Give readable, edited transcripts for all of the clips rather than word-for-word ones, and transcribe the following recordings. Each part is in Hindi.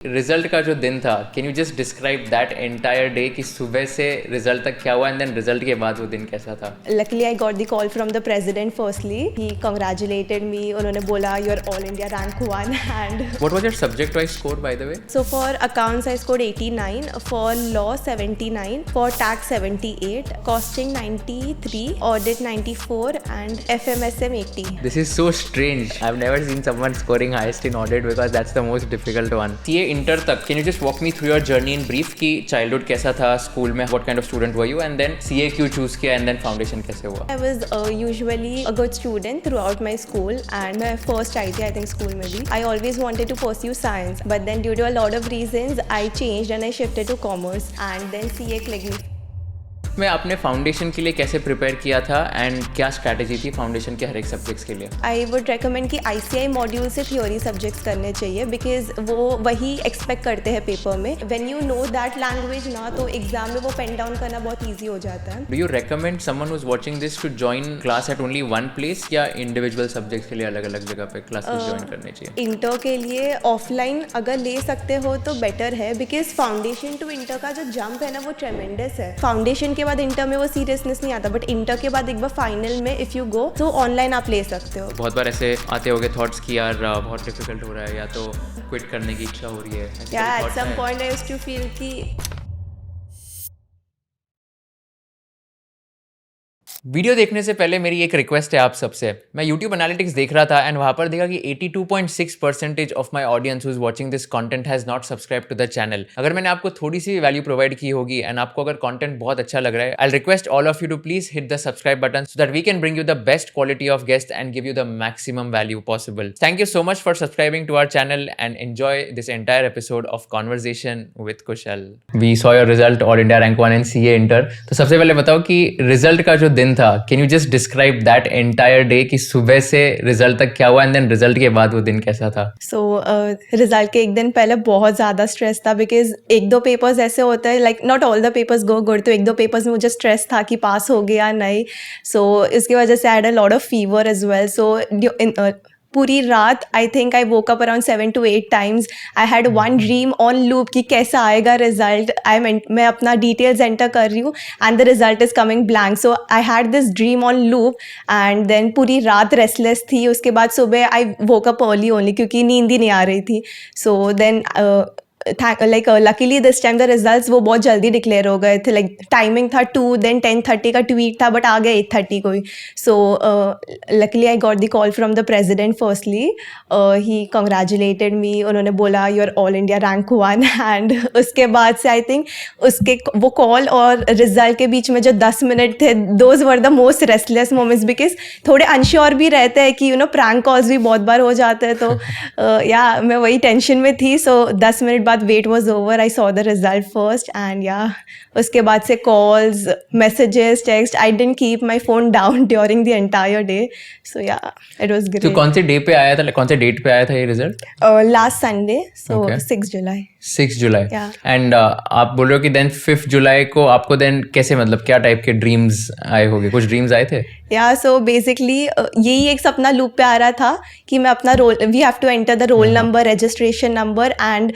रिजल्ट का जो दिन था, can you just describe that entire day कि सुबह से रिजल्ट तक क्या हुआ एंड देन रिजल्ट के बाद वो दिन कैसा था? Luckily, I got the call from the president firstly. He congratulated me. उन्होंने बोला you're all India rank 1 and What was your subject wise score by the way? so for accounts I scored 89, for law 79, for tax 78, costing 93, audit 94 and FMSM 80. This is so strange. I've never seen someone scoring highest in audit because that's the most difficult one. CA inter तक, can you just walk me through your journey in brief कि childhood कैसा था, स्कूल में what kind of student were you and then CA क्यों choose किया and then foundation कैसे हुआ? I was usually a good student throughout my school and मैं first आई थी I think school में भी. I always wanted to pursue science but then due to a lot of reasons I changed and I shifted to commerce and then CA clicked me. मैं अपने फाउंडेशन के लिए कैसे प्रिपेयर किया था एंड क्या स्ट्रैटेजी थी फाउंडेशन के हर एक सब्जेक्ट्स के लिए? आई वुड रेकमेंड कि ICI मॉड्यूल से थ्योरी सब्जेक्ट्स करने चाहिए बिकॉज वो वही एक्सपेक्ट करते हैं पेपर में. When you know that language ना तो एग्जाम में वो पेन डाउन करना बहुत ईजी हो जाता है. Do you recommend someone who is watching this to join class at only one place या इंडिविजुअल सब्जेक्ट्स के लिए अलग अलग जगह पे क्लासेस ज्वाइन करने चाहिए? इंटर के लिए ऑफलाइन अगर ले सकते हो तो बेटर है बिकॉज फाउंडेशन टू इंटर का जो जंप है ना वो ट्रेमेंडस है. फाउंडेशन के बाद इंटर में वो सीरियसनेस नहीं आता बट इंटर के बाद एक बार फाइनल में इफ यू गो तो ऑनलाइन आप ले सकते हो. बहुत बार ऐसे आते होंगे थॉट्स कि यार बहुत डिफिकल्ट हो रहा है या तो क्विट करने की इच्छा हो रही है. या at some point I used to feel कि वीडियो देखने से पहले मेरी एक रिक्वेस्ट है आप सबसे. मैं YouTube एनालिटिक्स देख रहा था एंड वहाँ पर देखा कि 82.6% of my audience who is watching this content has not subscribe to the channel. अगर मैंने आपको थोड़ी सी वैल्यू प्रोवाइड की होगी एंड आपको अगर कंटेंट बहुत अच्छा लग रहा है, I request all of you to please hit the subscribe button so that we can bring you the best quality of guest and give you the maximum value possible. Thank you so much for subscribing to our channel and enjoy this entire episode of conversation with Kushal. We saw your result all India rank 1 in CA inter. तो सबसे पहले बताओ कि रिजल्ट का जो दिन था, can you just describe that entire day कि सुबह से रिजल्ट तक क्या हुआ एंड देन रिजल्ट के बाद वो दिन कैसा था? सो रिजल्ट के एक दिन पहले बहुत ज़्यादा स्ट्रेस था बिकॉज एक दो पेपर्स ऐसे होते हैं like not all the papers go good. तो एक दो पेपर्स में मुझे स्ट्रेस था कि पास हो गया नहीं. सो इसकी वजह से I had a lot of fever as well. So पूरी रात I think I woke up around 7 to 8 times. I had one dream on loop कि कैसा आएगा रिजल्ट. मैं अपना डिटेल्स एंटर कर रही हूँ and the result is coming blank. So I had this dream on loop and then पूरी रात रेस्टलेस थी. उसके बाद सुबह I woke up early only क्योंकि नींद ही नहीं आ रही थी. So then luckily this time the results वो बहुत जल्दी डिक्लेयर हो गए थे. लाइक टाइमिंग था 2 देन 10:30 का ट्वीट था बट आ गए 8:30 को ही. So luckily I got the call from the president firstly. He congratulated me. उन्होंने बोला you are all India rank 1 and उसके बाद से आई थिंक उसके वो कॉल और रिजल्ट के बीच में जो 10 मिनट थे those were the most restless moments because थोड़े अनश्योर भी रहते हैं कि प्रैंक कॉल्स भी बहुत बार हो जाते हैं. तो या मैं वही टेंशन में थी. सो 10 मिनट बाद wait was over. I saw the result first and yeah, उसके बाद से calls, messages, text. I didn't keep my phone down during the entire day. So yeah, it was great. तो कौन से डे पे आया था, कौन से डेट पे आया था ये result? Last Sunday, so Okay. 6 July. 6 July. Yeah. And आप बोल रहे हो कि देन 5 जुलाई को आपको देन कैसे, मतलब क्या टाइप के ड्रीम्स आए होंगे? कुछ ड्रीम्स आए थे? या सो बेसिकली यही एक सपना लूप पे आ रहा था कि मैं अपना roll we have to enter the roll number, registration number and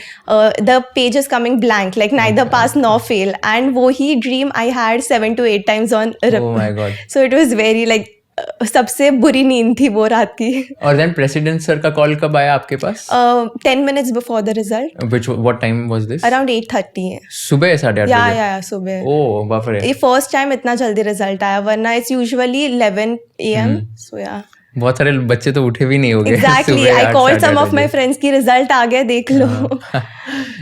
the page is coming blank like neither pass nor fail. And वो ही dream I had 7 to 8 times on. Oh my God. So it was very like सबसे बुरी नींद थी वो रात की. और देन प्रेसिडेंट सर का कॉल कब आया आपके पास? 10 minutes before the result. What time was this? Around 8:30 है. सुबह 8:30 या बजे? या सुबह. ओह बाप रे. ये फर्स्ट टाइम इतना जल्दी रिजल्ट आया वरना इट्स यूजुअली 11 AM. सो या बहुत सारे बच्चे तो उठे भी नहीं होंगे. Exactly. I called some of my friends की रिजल्ट आ गया देख लो.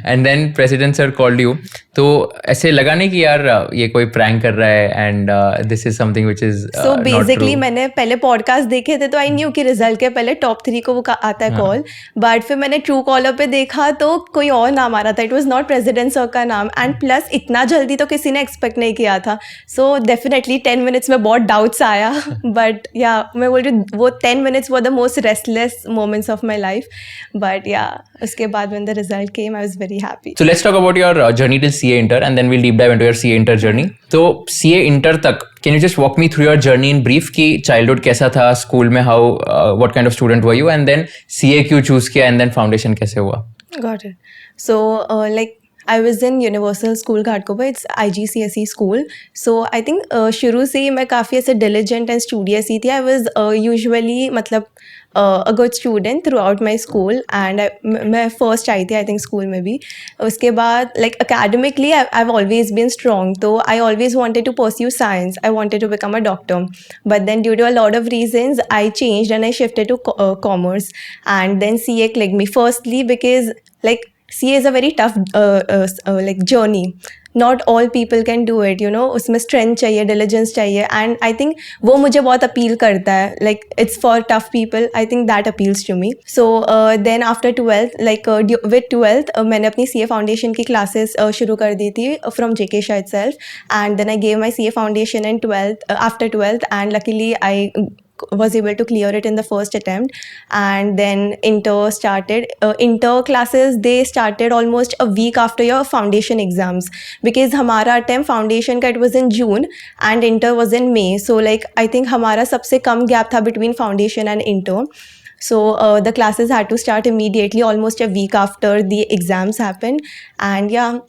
And then president sir called you. तो ऐसे लगा नहीं कि यार ये कोई प्रैंक कर रहा है and this is something which is so basically मैंने पहले पॉडकास्ट देखे थे तो आई न्यू कि रिजल्ट के पहले टॉप 3 को वो आता है कॉल. बट फिर मैंने ट्रू कॉलर पे देखा तो कोई और नाम आ रहा था. It was not president sir का नाम एंड प्लस इतना जल्दी तो किसी ने एक्सपेक्ट नहीं किया था. सो डेफिनेटली 10 मिनट्स में बहुत डाउट्स आया. बट या मैं बोल रही हूँ वो 10 minutes were the most restless moments of my life. But yeah, उसके बाद when the result came, I was very happy. So let's talk about your journey till CA Inter and then we'll deep dive into your CA Inter journey. तो CA Inter तक can you just walk me through your journey in brief कि childhood कैसा था, स्कूल में how what kind of student were you and then CA क्यों choose किया and then foundation कैसे हुआ? Got it. So, like I was in Universal School Ghatkopar. It's IGCSE school. So I think शुरू से ही मैं काफ़ी ऐसे diligent and studious ही थी. I was usually मतलब a good student throughout my school and मैं first आई थी I think school में भी. उसके बाद like academically I've always been strong. तो I always wanted to pursue science. I wanted to become a doctor. But then due to a lot of reasons I changed and I shifted to commerce, and then CA clicked me. Firstly because like CA is a very tough like journey. Not all people can do it, you know. उसमें strength चाहिए, diligence चाहिए, and I think वो मुझे बहुत appeal करता है. Like it's for tough people. I think that appeals to me. So then after 12th, like with 12th, मैंने अपनी CA foundation की classes शुरू कर दी थी from JK Shah itself, and then I gave my CA foundation in 12th after 12th, and luckily I was able to clear it in the first attempt. And then inter started. Inter classes they started almost a week after your foundation exams, because हमारा attempt foundation का it was in June and inter was in May. So like I think हमारा सबसे कम gap था between foundation and inter. So the classes had to start immediately, almost a week after the exams happened. And yeah,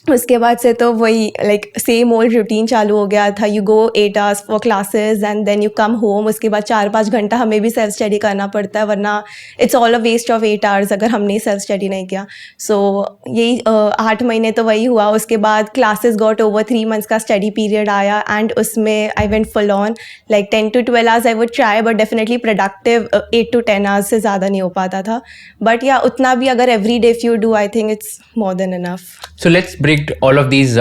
उसके बाद से तो वही लाइक सेम ओल्ड रूटीन चालू हो गया था. You go 8 hours for classes and then you come home. उसके बाद 4-5 घंटा हमें भी सेल्फ स्टडी करना पड़ता है, वरना it's all a waste of 8 hours अगर हमने सेल्फ स्टडी नहीं किया. सो यही 8 महीने तो वही हुआ. उसके बाद क्लासेस गॉट ओवर. 3 months का स्टडी पीरियड आया एंड उसमें I went full on. Like 10 to 12 hours I would try, but definitely productive 8 to 10 hours से ज़्यादा नहीं हो पाता था. बट या उतना भी अगर every day if you do, I think it's more than enough. So let's break all of these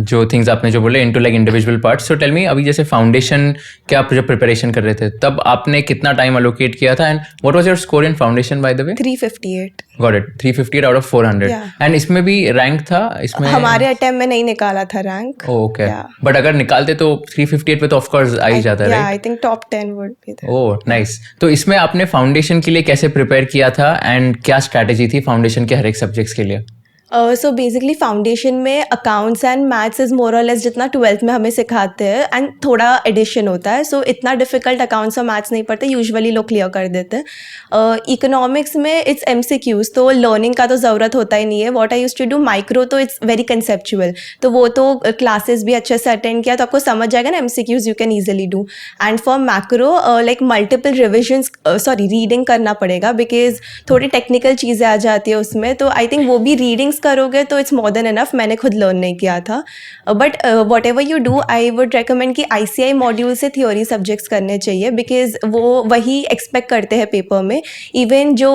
जो things आपने जो बोले into like individual parts. So tell me, अभी जैसे foundation के आप जब preparation कर रहे थे तब आपने कितना time allocate किया था, and what was your score in foundation by the way? 358. Got it. 358 out of 400. Yeah. And इसमें भी rank था इसमें? हमारे अटेम्प्ट में नहीं निकाला था रैंक. ओके. Yeah. बट अगर निकालते तो 358 पे तो ऑफ कोर्स आ ही जाता है, Yeah, right? I think top 10 would be there. Oh nice. तो इसमें आपने फाउंडेशन के लिए कैसे प्रिपेयर किया था एंड क्या स्ट्रैटेजी थी फाउंडेशन के हर एक सब्जेक्ट्स के लिए? सो बेसिकली फाउंडेशन में accounts and maths is more और लेस जितना 12th में हमें सिखाते हैं, एंड थोड़ा एडिशन होता है. सो इतना डिफिकल्ट अकाउंट्स और मैथ्स नहीं पढ़ते, यूजुअली लोग क्लियर कर देते हैं. इकोनॉमिक्स में इट्स MCQs, तो लर्निंग का तो ज़रूरत होता ही नहीं है. What I used to do micro, तो इट्स वेरी कंसेप्चुअल, तो वो तो क्लासेस भी अच्छे से अटेंड किया तो आपको समझ जाएगा ना. MCQs you can easily do. And for macro like multiple revisions, reading करना पड़ेगा, बिकॉज थोड़ी टेक्निकल चीज़ें आ जाती है उसमें. तो आई थिंक वो भी रीडिंग्स करोगे तो इट्स मोर देन इनफ. मैंने खुद लर्न नहीं किया था, but what ever you do I would recommend कि ICI मॉड्यूल से थ्योरी सब्जेक्ट्स करने चाहिए, बिकॉज वो वही एक्सपेक्ट करते हैं पेपर में. इवन जो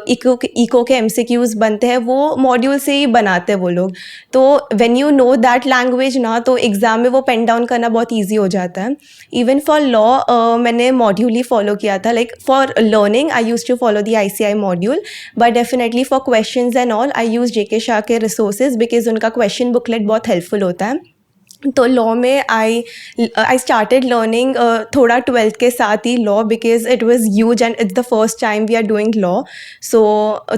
इको के MCQs बनते हैं वो मॉड्यूल से ही बनाते हैं वो लोग. तो when you know that language ना, तो एग्जाम में वो पेन डाउन करना बहुत ईजी हो जाता है. इवन फॉर लॉ मैंने मॉड्यूल ही फॉलो किया था. Like for learning I use to follow the ICI module, but definitely for questions and all I use JK Shah के रिसोर्सेज, बिकॉज उनका क्वेश्चन बुकलेट बहुत हेल्पफुल होता है. तो लॉ में आई स्टार्टेड लर्निंग थोड़ा 12th के साथ ही law, because it was huge and it's the first time we are doing law. So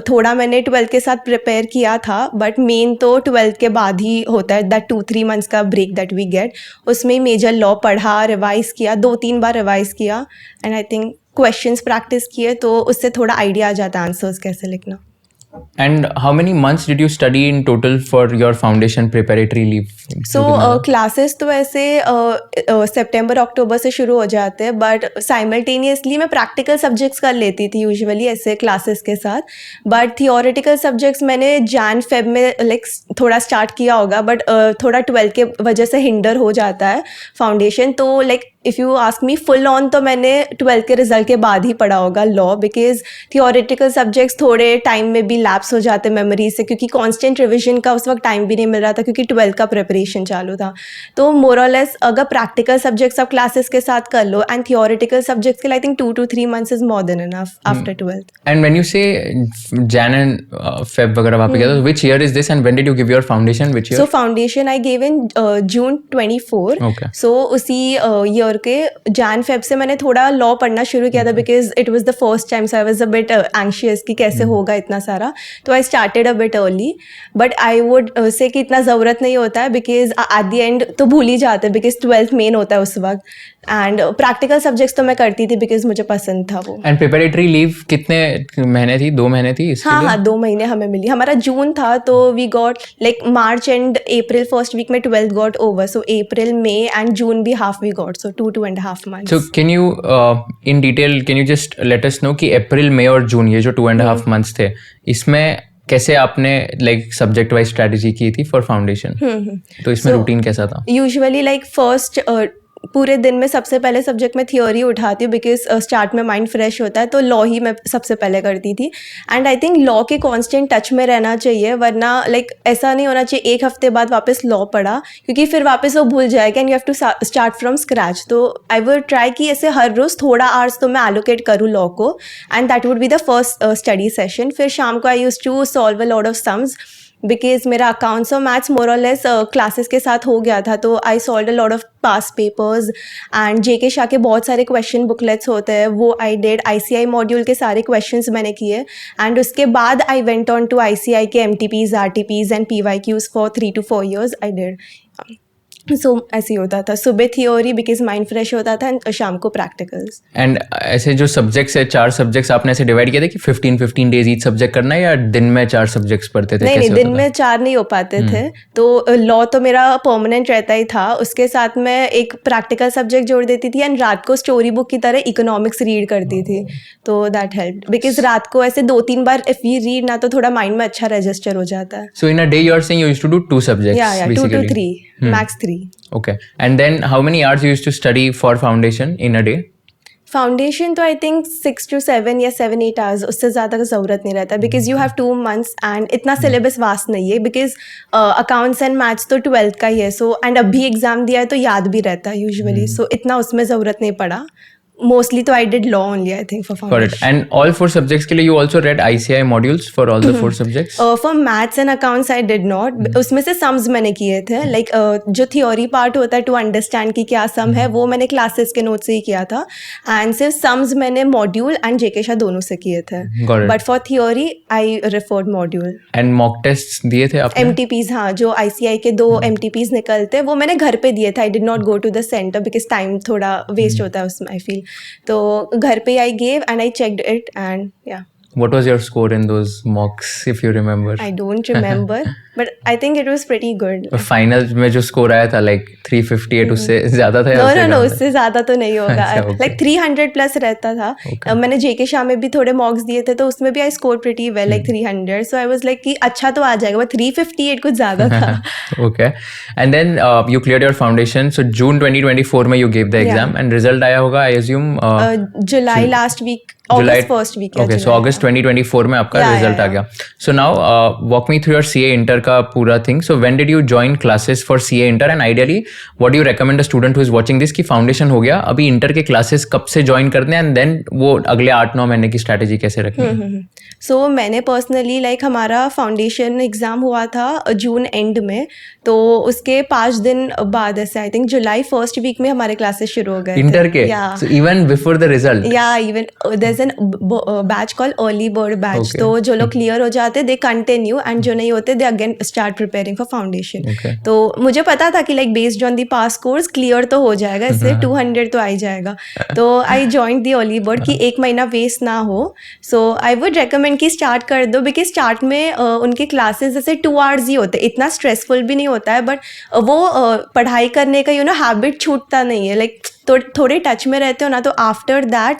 थोड़ा मैंने 12th के साथ प्रिपेयर किया था, बट मेन तो 12th के बाद ही होता है. दैट 2-3 months का ब्रेक दैट वी गेट, उसमें मेजर लॉ पढ़ा, रिवाइज किया, 2-3 बार रिवाइज किया, and I think questions practice किए, तो उससे थोड़ा आइडिया आ जाता है आंसर्स कैसे लिखना. And how many months did you study in total for your foundation preparatory leave? So classes तो ऐसे सितंबर अक्टूबर से शुरू हो जाते हैं, बट साइमल्टेनियसली मैं प्रैक्टिकल सब्जेक्ट्स कर लेती थी यूजुअली ऐसे क्लासेस के साथ. बट थियोरेटिकल सब्जेक्ट्स मैंने Jan-Feb में लाइक थोड़ा स्टार्ट किया होगा, बट थोड़ा 12th के वजह से हिंडर हो जाता है फाउंडेशन. तो like if you ask me full on, तो मैंने 12th के रिजल्ट के बाद ही पढ़ा होगा लॉ, बिकॉज थियोरेटिकल सब्जेक्ट्स थोड़े टाइम में भी लैप्स हो जाते मेमोरी से, क्योंकि कांस्टेंट रिवीजन का उस वक्त टाइम भी नहीं मिल रहा था, क्योंकि 12th का प्रिपरेशन चालू था. तो मोर और लेस अगर प्रैक्टिकल सब्जेक्ट्स आप क्लासेस के साथ कर लो, एंड थियोरेटिकल सब्जेक्ट्स के लिए आई think 2 to 3 months is more than enough after 12th. And when you say Jan and Feb वगैरह वहाँ पे गया था, which year is this and when did you give your foundation? Which year? So foundation I gave in June 24. Okay. So उसी ईयर के Jan-Feb से मैंने थोड़ा लॉ पढ़ना शुरू किया था, because it was the first time, so I was a bit anxious कि कैसे होगा इतना सारा. तो I started a bit early, but I would say कि इतना ज़रूरत नहीं होता है, बिकॉज एट द एंड तो भूल ही जाते हैं, बिकॉज 12th मेन होता है उस वक्त. एंड प्रैक्टिकल सब्जेक्ट्स तो मैं करती थी बिकॉज मुझे पसंद था वो। एंड प्रिपरेटरी लीव कितने महीने थी, 2 महीने थी इसके हाँ लिए? हाँ 2 महीने हमें मिली। हमारा जून था तो we got like March and April first week में 12th got over, so April मई एंड जून भी half we got, so 2.5 months। So can you in detail can you just let us know कि अप्रैल, मई और जून ये जो 2.5 months थे, इसमें कैसे आपने लाइक सब्जेक्ट वाइज स्ट्रेटजी की थी फॉर फाउंडेशन? तो इसमें रूटीन कैसा था? यूजुअली लाइक फर्स्ट पूरे दिन में सबसे पहले सब्जेक्ट में थियोरी उठाती हूँ बिकॉज स्टार्ट में माइंड फ्रेश होता है, तो लॉ ही मैं सबसे पहले करती थी। एंड आई थिंक लॉ के कांस्टेंट टच में रहना चाहिए, वरना लाइक ऐसा नहीं होना चाहिए एक हफ्ते बाद वापस लॉ पढ़ा, क्योंकि फिर वापस वो भूल जाएगा and you have to start from scratch. तो आई विल ट्राई कि ऐसे हर रोज़ थोड़ा आवर्स तो मैं एलोकेट करूँ लॉ को, and that would be the first study session. फिर शाम को I use to solve a lot of sums because मेरा अकाउंट्स और मैथ्स मोर और लेस क्लासेस के साथ हो गया था, तो I solve a lot of past papers and JK Shah के बहुत सारे क्वेश्चन बुकलेट्स होते हैं, वो आई डिड। ICI मॉड्यूल के सारे क्वेश्चंस मैंने किए एंड उसके बाद I went on to ICI के MTPs, RTPs and PYQs for 3 to 4 years I did. So ऐसे ही होता था, सुबह थियोरी बिकॉज माइंड फ्रेश होता था एंड शाम को प्रैक्टिकल्स। एंड ऐसे जो सब्जेक्ट्स है, 4 सब्जेक्ट्स आपने ऐसे डिवाइड किया था कि 15 डेज ईच सब्जेक्ट करना है, या दिन में 4 सब्जेक्ट्स पढ़ते थे? नहीं, दिन में 4 नहीं हो पाते थे, तो लॉ तो मेरा परमानेंट रहता ही था, उसके साथ मैं एक प्रैक्टिकल सब्जेक्ट जोड़ देती थी एंड रात को स्टोरी बुक की तरह इकोनॉमिक्स रीड करती थी, तो दैट हेल्प बिकॉज रात को ऐसे 2-3 बार इफ वी रीड ना तो थोड़ा माइंड में अच्छा रजिस्टर हो जाता है। So in a day you are saying you used to do 2 subjects या 2 to 3 max 3। Okay. And then how many hours you used to study for foundation in a day? Foundation तो आई थिंक 6 to 7 या 7-8 hours, उससे ज़्यादा का ज़रूरत नहीं रहता because you have 2 months and इतना सिलेबस वास्ट नहीं है बिकॉज अकाउंट्स एंड मैथ्स तो 12th का ही है, सो एंड अभी एग्जाम दिया है तो याद भी रहता है यूजुअली, सो इतना उसमें ज़रूरत नहीं पड़ा। Mostly तो I did law only I think for foundation. Got it. And all 4 subjects के लिए you also read ICI modules for all the 4 subjects? For maths and accounts I did not. उसमें से sums मैंने किए थे, like जो theory part होता है to understand कि क्या sum है, वो मैंने classes के notes से ही किया था, and सिर्फ sums मैंने module and JK शाह दोनों से किए थे। Got it. But for theory I referred module. And mock tests दिए थे आपने? MTPs, हाँ, जो ICI के 2 MTPs निकलते वो मैंने घर पे दिए थे। I did not go to the center because time थोड़ा waste होता है उसमें I feel, तो घर पे I gave and I checked it and या। What was your score in those mocks if you remember? I don't remember but I think it was pretty good. Final में जो स्कोर आया था like 358, उससे ज्यादा था? No, उससे ज्यादा तो नहीं होगा, like 300 प्लस रहता था। मैंने जेके शाह में भी थोड़े मॉक्स दिए थे तो उसमें भी I score pretty well like 300, so I was like कि अच्छा तो आ जाएगा, बट 358 कुछ ज्यादा था। Okay. And then you cleared your foundation, so June 2024 में you gave the exam and result आया होगा I assume July last week, August first week। Okay, so August 2024 में आपका रिजल्ट आ गया। So now walk me through your CA Inter का पूरा thing. So when did you join classes for CA Inter and ideally what do you recommend a student who is watching this कि फाउंडेशन हो गया, अभी इंटर के क्लासेस कब से ज्वाइन करने एंड देन वो अगले 8-9 महीने की स्ट्रैटेजी कैसे रखनी है? सो मैंने पर्सनली लाइक हमारा फाउंडेशन एग्ज़ाम हुआ था जून एंड में, तो उसके 5 दिन बाद ऐसे I think July first week में हमारे क्लासेस शुरू हो गए इंटर के। So even before the result? Yeah, even there's an batch called early bird batch. तो जो लोग क्लियर हो जाते दे कंटिन्यू एंड जो नहीं होते they again start preparing for foundation. तो मुझे पता था कि like based on the pass course clear तो हो जाएगा, इससे 200 तो आ ही जाएगा। तो I joined the early bird कि 1 महीना वेस्ट ना हो। सो आई वुड रेकमेंड कि स्टार्ट कर दो बिकॉज स्टार्ट में उनके क्लासेस जैसे 2 hours ही होते, इतना स्ट्रेसफुल भी नहीं होता है, बट वो पढ़ाई करने का हैबिट छूटता नहीं है, लाइक तो थोड़े टच में रहते हो ना, तो आफ्टर दैट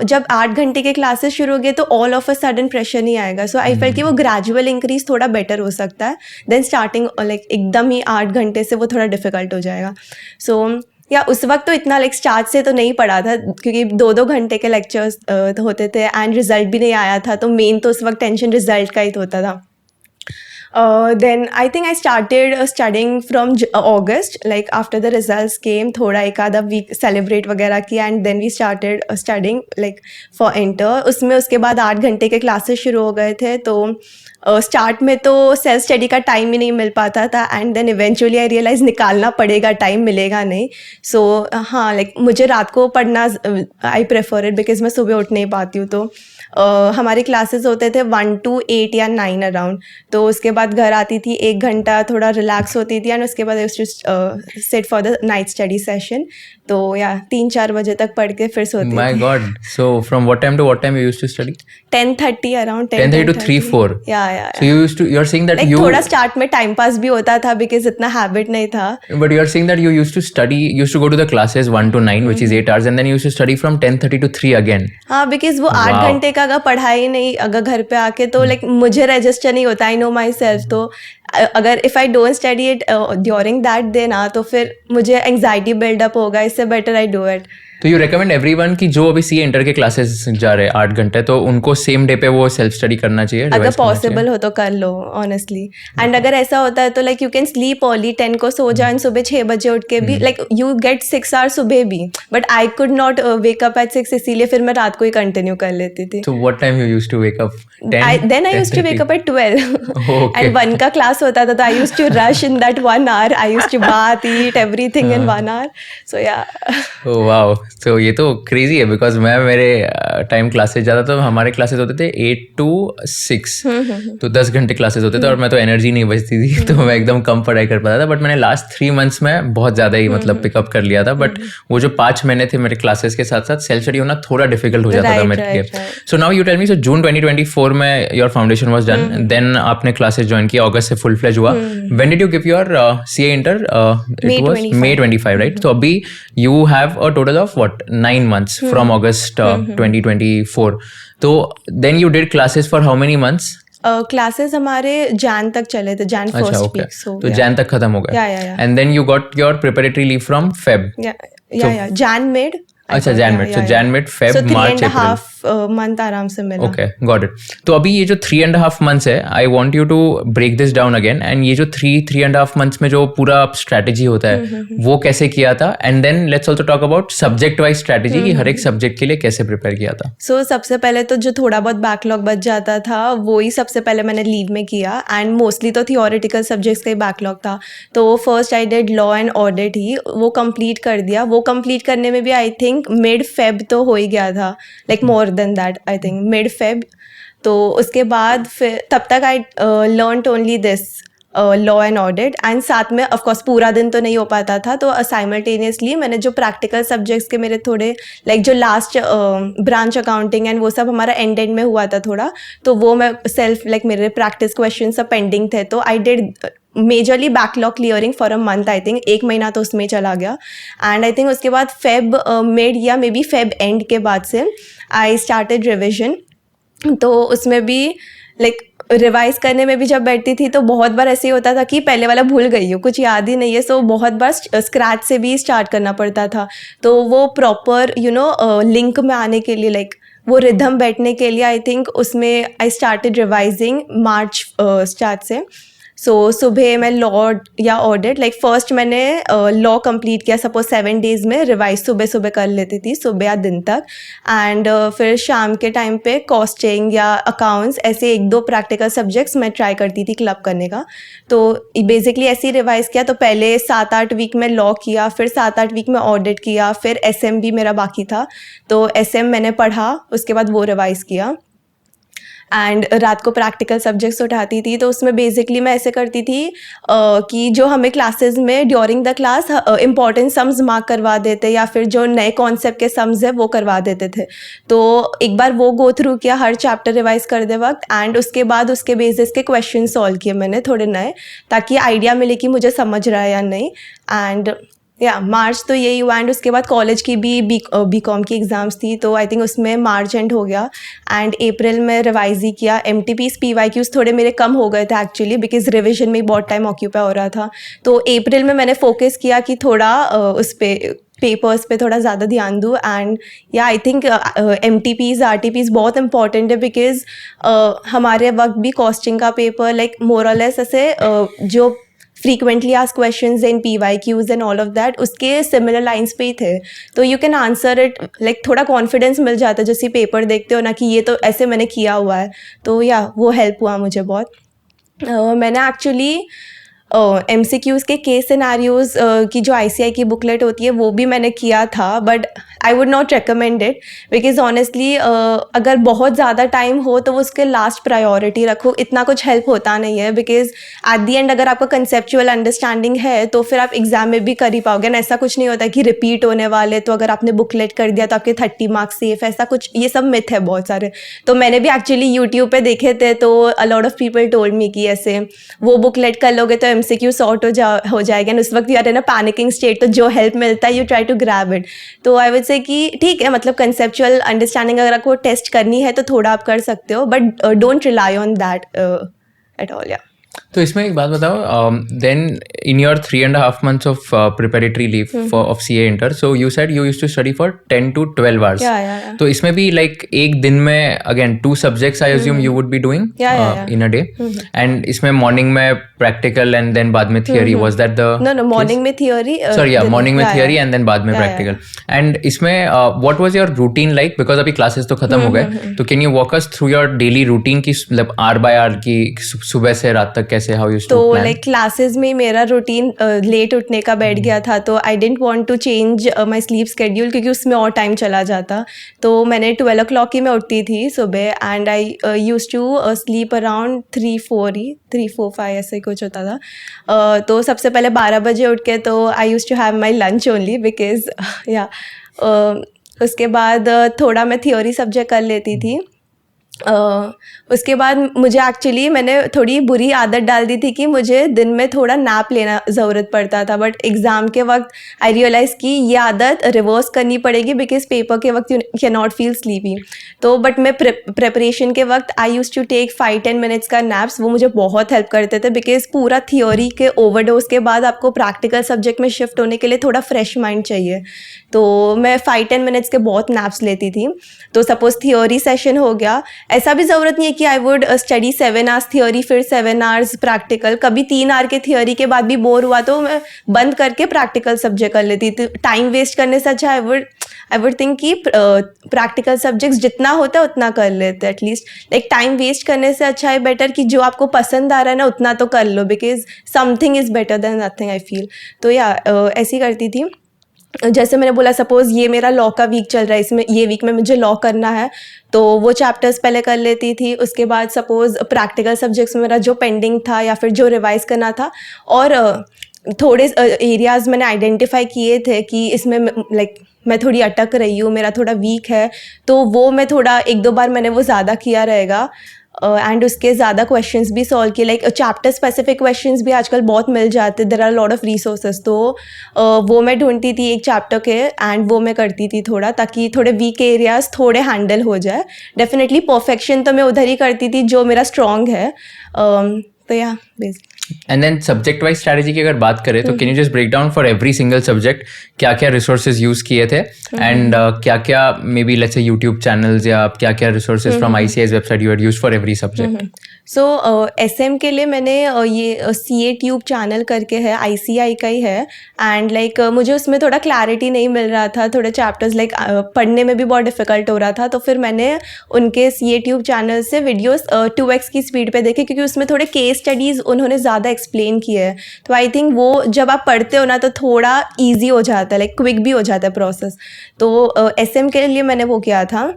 जब 8 घंटे के क्लासेस शुरू हो गए तो all of a sudden pressure नहीं आएगा। सो आई फेल कि वो ग्रेजुअल इंक्रीज थोड़ा बेटर हो सकता है देन स्टार्टिंग लाइक एकदम ही 8 घंटे से वो थोड़ा डिफिकल्ट हो जाएगा। सो या उस वक्त तो इतना लाइक स्टार्ट से तो नहीं पढ़ा था क्योंकि 2-2 घंटे के लेक्चर्स होते थे एंड रिजल्ट भी नहीं आया था, तो मेन तो उस वक्त टेंशन रिजल्ट का ही तो होता था। Then I think I started studying from August, like after the results came, थोड़ा एक आधा वीक सेलिब्रेट वगैरह किया and then we started studying like for inter. उसमें उसके बाद 8 घंटे के क्लासेस शुरू हो गए थे, तो स्टार्ट में तो सेल्फ स्टडी का टाइम ही नहीं मिल पाता था and then eventually I realize निकालना पड़ेगा, टाइम मिलेगा नहीं। सो हाँ, लाइक मुझे रात को पढ़ना आई प्रेफर इट बिकॉज मैं सुबह उठ नहीं पाती हूँ। तो हमारे क्लासेस होते थे 1 to 8 या 9 अराउंड, तो उसके बाद बाद घर आती थी, 1 घंटा थोड़ा रिलैक्स होती थी एंड उसके बाद I used to sit for the night study session. तो या 3-4 बजे तक पढ़ के फिर सोती My थी। God. So from what time to what time you used to study? 10:30 around 10:30 to 3-4. या So you're saying that like you, थोड़ा स्टार्ट में टाइम पास भी होता था बिकॉज इतना हैबिट नहीं था। but you're saying that you used to go to the classes 1 to 9, which is 8 hours, and then you used to study from 10:30 to 3 again. हाँ बिकॉज वो 8 Wow. घंटे का अगर पढ़ाई नहीं अगर घर पे आके तो लाइक मुझे रजिस्टर नहीं होता, आई नो माई सेल्फ। तो अगर if I don't study it during that day ना तो फिर मुझे एंग्जाइटी बिल्डअप होगा, इससे बेटर आई डू इट। तो यू रिकमेंड एवरीवन कि जो अभी सीए इंटर के क्लासेस जा रहे हैं 8 घंटे, तो उनको सेम डे पे वो सेल्फ स्टडी करना चाहिए, अगर revise करना पॉसिबल हो तो कर लो ऑनेस्टली। एंड अगर ऐसा होता है तो like you can sleep early, 10 को सो जाओ एंड सुबह 6 बजे उठ के भी लाइक यू गेट 6 आवर्स सुबह भी। But I could not wake up at 6, इसीलिए फिर मैं रात को ही कंटिन्यू कर लेती थी। चाहिए? So what time you used to wake up? 10? Then I used to wake up at 12. Okay. And 1 का क्लास होता था तो I used to rush in that 1 hour. I used to bath, eat everything in 1 hour. So yeah. Oh wow. So ये तो क्रेजी है, बिकॉज मैं मेरे टाइम क्लासेस जाता तो हमारे क्लासेस होते थे 8 to 6, तो 10 घंटे क्लासेस होते थे और मैं तो एनर्जी नहीं बचती थी तो मैं एकदम कम पढ़ाई कर पाता था। बट मैंने लास्ट 3 मंथ्स में बहुत ज़्यादा ही मतलब पिकअप कर लिया था। बट वो जो 5 महीने थे मेरे क्लासेस के साथ साथ सेल्फ स्टडी होना थोड़ा डिफिकल्ट हो जाता था मेरे लिए। So now you tell me, so June 2024 में your foundation was done, then आपने क्लासेस ज्वाइन किया, अगस्त से फुल फ्लेज हुआ। When did you give your CA inter? It was May 25, right? तो अभी you have a total of what 9 months from August 2024. तो then you did classes for how many months? Classes हमारे जैन तक चले थे, जैन अच्छा, फर्स्ट okay. वीक। सो तो जैन तक खत्म हो गया। Yeah. And then you got your preparatory leave from Feb. या जैन मिड। अच्छा, Jan mid. So Jan mid, Feb, March, April. Month आराम से मिला। Okay, got it. तो अभी ये जो 3.5 months है, I want you to break this down again. And ये जो 3.5 months में जो पूरा स्ट्रैटेजी होता है वो कैसे किया था? And then let's also talk about subject wise strategy कि हर एक सब्जेक्ट के लिए कैसे प्रिपेयर किया था। सो सबसे पहले तो जो थोड़ा बहुत बैकलॉग बच जाता था वो ही सबसे पहले मैंने लीव में किया। एंड मोस्टली तो थियोरेटिकल सब्जेक्ट्स का ही बैकलॉग था, तो first I did law and audit ही, वो कंप्लीट कर दिया। वो कंप्लीट करने में भी आई थिंक मिड फेब तो हो ही गया था, like more than that I think mid Feb. तो उसके बाद फिर तब तक I learned only this law and audit, and साथ में ऑफ कोर्स पूरा दिन तो नहीं हो पाता था, तो साइमल्टेनियसली मैंने जो प्रैक्टिकल सब्जेक्ट्स के मेरे थोड़े लाइक जो लास्ट ब्रांच अकाउंटिंग एंड वो सब हमारा एंड में हुआ था थोड़ा, तो वो मैं सेल्फ लाइक मेरे प्रैक्टिस क्वेश्चन सब पेंडिंग थे, तो I did majorly backlog clearing for a month. I think 1 महीना तो उसमें चला गया। एंड आई थिंक उसके बाद फेब मिड या मे बी फेब एंड के बाद से आई स्टार्टेड रिविजन। तो उसमें भी लाइक रिवाइज करने में भी जब बैठती थी तो बहुत बार ऐसे ही होता था कि पहले वाला भूल गई हो, कुछ याद ही नहीं है। सो बहुत बार स्क्रैच से भी स्टार्ट करना पड़ता था। तो वो प्रॉपर लिंक में आने के लिए लाइक वो रिदम बैठने के लिए आई थिंक उसमें I started revising March start से। सो सुबह मैं लॉ या ऑडिट लाइक फर्स्ट मैंने लॉ कंप्लीट किया, सपोज 7 days में रिवाइज सुबह सुबह कर लेती थी, सुबह या दिन तक। एंड फिर शाम के टाइम पे कॉस्टिंग या अकाउंट्स ऐसे 1-2 प्रैक्टिकल सब्जेक्ट्स मैं ट्राई करती थी क्लब करने का। तो बेसिकली ऐसे ही रिवाइज किया। तो पहले 7-8 वीक में लॉ किया, फिर 7-8 वीक में ऑडिट किया, फिर SM भी मेरा बाकी था, तो SM मैंने पढ़ा, उसके बाद वो रिवाइज किया। एंड रात को प्रैक्टिकल सब्जेक्ट्स उठाती थी, तो उसमें बेसिकली मैं ऐसे करती थी कि जो हमें क्लासेस में during the class important sums mark करवा देते या फिर जो नए कॉन्सेप्ट के सम्स है वो करवा देते थे। तो एक बार वो गो थ्रू किया हर चैप्टर रिवाइज करते वक्त, एंड उसके बाद उसके बेसिस के क्वेश्चन सॉल्व किए मैंने थोड़े नए, ताकि आइडिया मिले कि मुझे समझ रहा है या नहीं। एंड या मार्च तो यही हुआ। एंड उसके बाद कॉलेज की भी बीकॉम की एग्ज़ाम्स थी, तो आई थिंक उसमें मार्च एंड हो गया। एंड अप्रैल में रिवाइज ही किया। MTPs PYQs थोड़े मेरे कम हो गए थे एक्चुअली, बिकॉज रिविजन में बहुत टाइम ऑक्यूपाई हो रहा था। तो अप्रैल में मैंने फोकस किया कि थोड़ा उस पर पेपर्स पे थोड़ा ज़्यादा ध्यान दूँ। एंड या आई थिंक MTPs RTPs बहुत इंपॉर्टेंट है, बिकॉज हमारे वक्त भी कॉस्टिंग का पेपर लाइक मोर और लेस ऐसे जो frequently asked questions in PYQs and all of that उसके सिमिलर लाइंस पे ही थे, तो you can answer it like थोड़ा कॉन्फिडेंस मिल जाता है जैसे पेपर देखते हो ना कि ये तो ऐसे मैंने किया हुआ है। तो या वो हेल्प हुआ मुझे बहुत। मैंने एक्चुअली MCQs के केस सिनारियोज की जो ICI की बुकलेट होती है वो भी मैंने किया था, but I would not recommend it because honestly अगर बहुत ज़्यादा टाइम हो तो उसके लास्ट प्रायोरिटी रखो, इतना कुछ हेल्प होता नहीं है बिकॉज एट दी एंड अगर आपका कंसेप्चुअल अंडरस्टैंडिंग है तो फिर आप एग्जाम में भी कर ही पाओगे ना। ऐसा कुछ नहीं होता कि रिपीट होने वाले, तो अगर आपने बुकलेट कर दिया तो आपके 30 मार्क्स सेफ, ऐसा कुछ, ये सब मिथ है बहुत सारे। तो मैंने भी एक्चुअली यूट्यूब पे देखे थे, तो अ lot of people told me कि ऐसे वो बुकलेट कर लोगे तो MCQ सॉर्ट हो जाएगा, उस वक्त you are in a panicking state, तो जो हेल्प मिलता है you try to grab it. तो आई वुड से कि ठीक है, मतलब कंसेप्चुअल अंडरस्टैंडिंग अगर आपको टेस्ट करनी है तो थोड़ा आप कर सकते हो, but don't rely on that at all. या तो इसमें एक बात बताओ, then in your 3.5 months of preparatory leave of CA inter, so you said you used to study for 10 to 12 hours. या तो इसमें भी लाइक एक दिन में again 2 subjects I assume you would be doing in a day, and इसमें मॉर्निंग में प्रैक्टिकल एंड देन बाद में theory, was that the no morning में थियोरी, सॉरी या मॉर्निंग में थियरी एंड देन बाद में प्रैक्टिकल, एंड इसमें what was your routine like, because अभी क्लासेस तो खत्म हो गए, तो can you walk us through your daily routine की मतलब आवर बाय आवर की सुबह से रात तक कैसे, हाउ यू तो लाइक क्लासेस में मेरा रूटीन लेट उठने का बैठ गया था, तो I didn't want to change my sleep schedule क्योंकि उसमें और टाइम चला जाता। तो मैंने 12 o'clock ही मैं उठती थी सुबह, and I use to sleep around 3-4-5 ऐसे कुछ होता था। तो सबसे पहले 12 बजे उठ के तो I use to have my lunch only because या उसके बाद थोड़ा मैं थियोरी सब्जेक्ट कर लेती थी। उसके बाद मुझे एक्चुअली मैंने थोड़ी बुरी आदत डाल दी थी कि मुझे दिन में थोड़ा नैप लेना ज़रूरत पड़ता था, बट एग्ज़ाम के वक्त आई रियलाइज़ कि ये आदत रिवर्स करनी पड़ेगी बिकॉज पेपर के वक्त you can not feel sleepy. तो बट मैं प्रेपरेशन के वक्त आई यूज़ टू टेक 5-10 minutes का नैप्स, वो मुझे बहुत हेल्प करते थे बिकॉज पूरा थियोरी के ओवरडोज के बाद आपको प्रैक्टिकल सब्जेक्ट में शिफ्ट होने के लिए थोड़ा फ्रेश माइंड चाहिए। तो मैं 5-10 minutes के बहुत नैप्स लेती थी। तो सपोज थियोरी सेशन हो गया, ऐसा भी ज़रूरत नहीं है कि आई वुड स्टडी 7 hours थियोरी फिर 7 hours प्रैक्टिकल, कभी 3 hour के थियोरी के बाद भी बोर हुआ तो मैं बंद करके प्रैक्टिकल सब्जेक्ट कर लेती थी। टाइम वेस्ट करने से अच्छा आई वुड थिंक कि प्रैक्टिकल सब्जेक्ट्स जितना होता है उतना कर लेते, एटलीस्ट लाइक टाइम वेस्ट करने से अच्छा है बेटर कि जो आपको पसंद आ रहा है ना उतना तो कर लो, because something is better than nothing I feel. तो या ऐसी करती थी। जैसे मैंने बोला, सपोज़ ये मेरा लॉ का वीक चल रहा है, इसमें ये वीक में मुझे लॉ करना है तो वो चैप्टर्स पहले कर लेती थी। उसके बाद सपोज़ प्रैक्टिकल सब्जेक्ट्स में मेरा जो पेंडिंग था या फिर जो रिवाइज़ करना था, और थोड़े एरियाज़ मैंने आइडेंटिफाई किए थे कि इसमें लाइक मैं थोड़ी अटक रही हूँ, मेरा थोड़ा वीक है, तो वो मैं थोड़ा 1-2 बार मैंने वो ज़्यादा किया रहेगा। एंड उसके ज़्यादा क्वेश्चंस भी सॉल्व किए, लाइक चैप्टर स्पेसिफिक क्वेश्चंस भी आजकल बहुत मिल जाते, there are lot of resources. तो वो मैं ढूंढती थी एक चैप्टर के, एंड वो मैं करती थी थोड़ा, ताकि थोड़े वीक एरियाज थोड़े हैंडल हो जाए। डेफिनेटली परफेक्शन तो मैं उधर ही करती थी जो मेरा स्ट्रॉन्ग है। तो या basic and then subject wise strategy की अगर बात करें तो can you just break down for every single subject क्या क्या रिसोर्सेज यूज किए थे, एंड क्या क्या maybe let's say YouTube channels या क्या क्या resources from ICA's website you had used for every subject? So SM के लिए मैंने ये CA ट्यूब चैनल करके है, ICI का ही है, एंड लाइक मुझे उसमें थोड़ा क्लैरिटी नहीं मिल रहा था, थोड़े चैप्टर्स लाइक पढ़ने में भी बहुत डिफिकल्ट हो रहा था, तो फिर मैंने उनके CA ट्यूब चैनल से वीडियोस 2x की स्पीड पे देखे, क्योंकि उसमें थोड़े केस स्टडीज़ उन्होंने ज़्यादा एक्सप्लेन किए हैं। तो आई थिंक वो जब आप पढ़ते हो ना तो थोड़ा ईजी हो जाता है, लाइक क्विक भी हो जाता है प्रोसेस। तो SM के लिए मैंने वो किया था।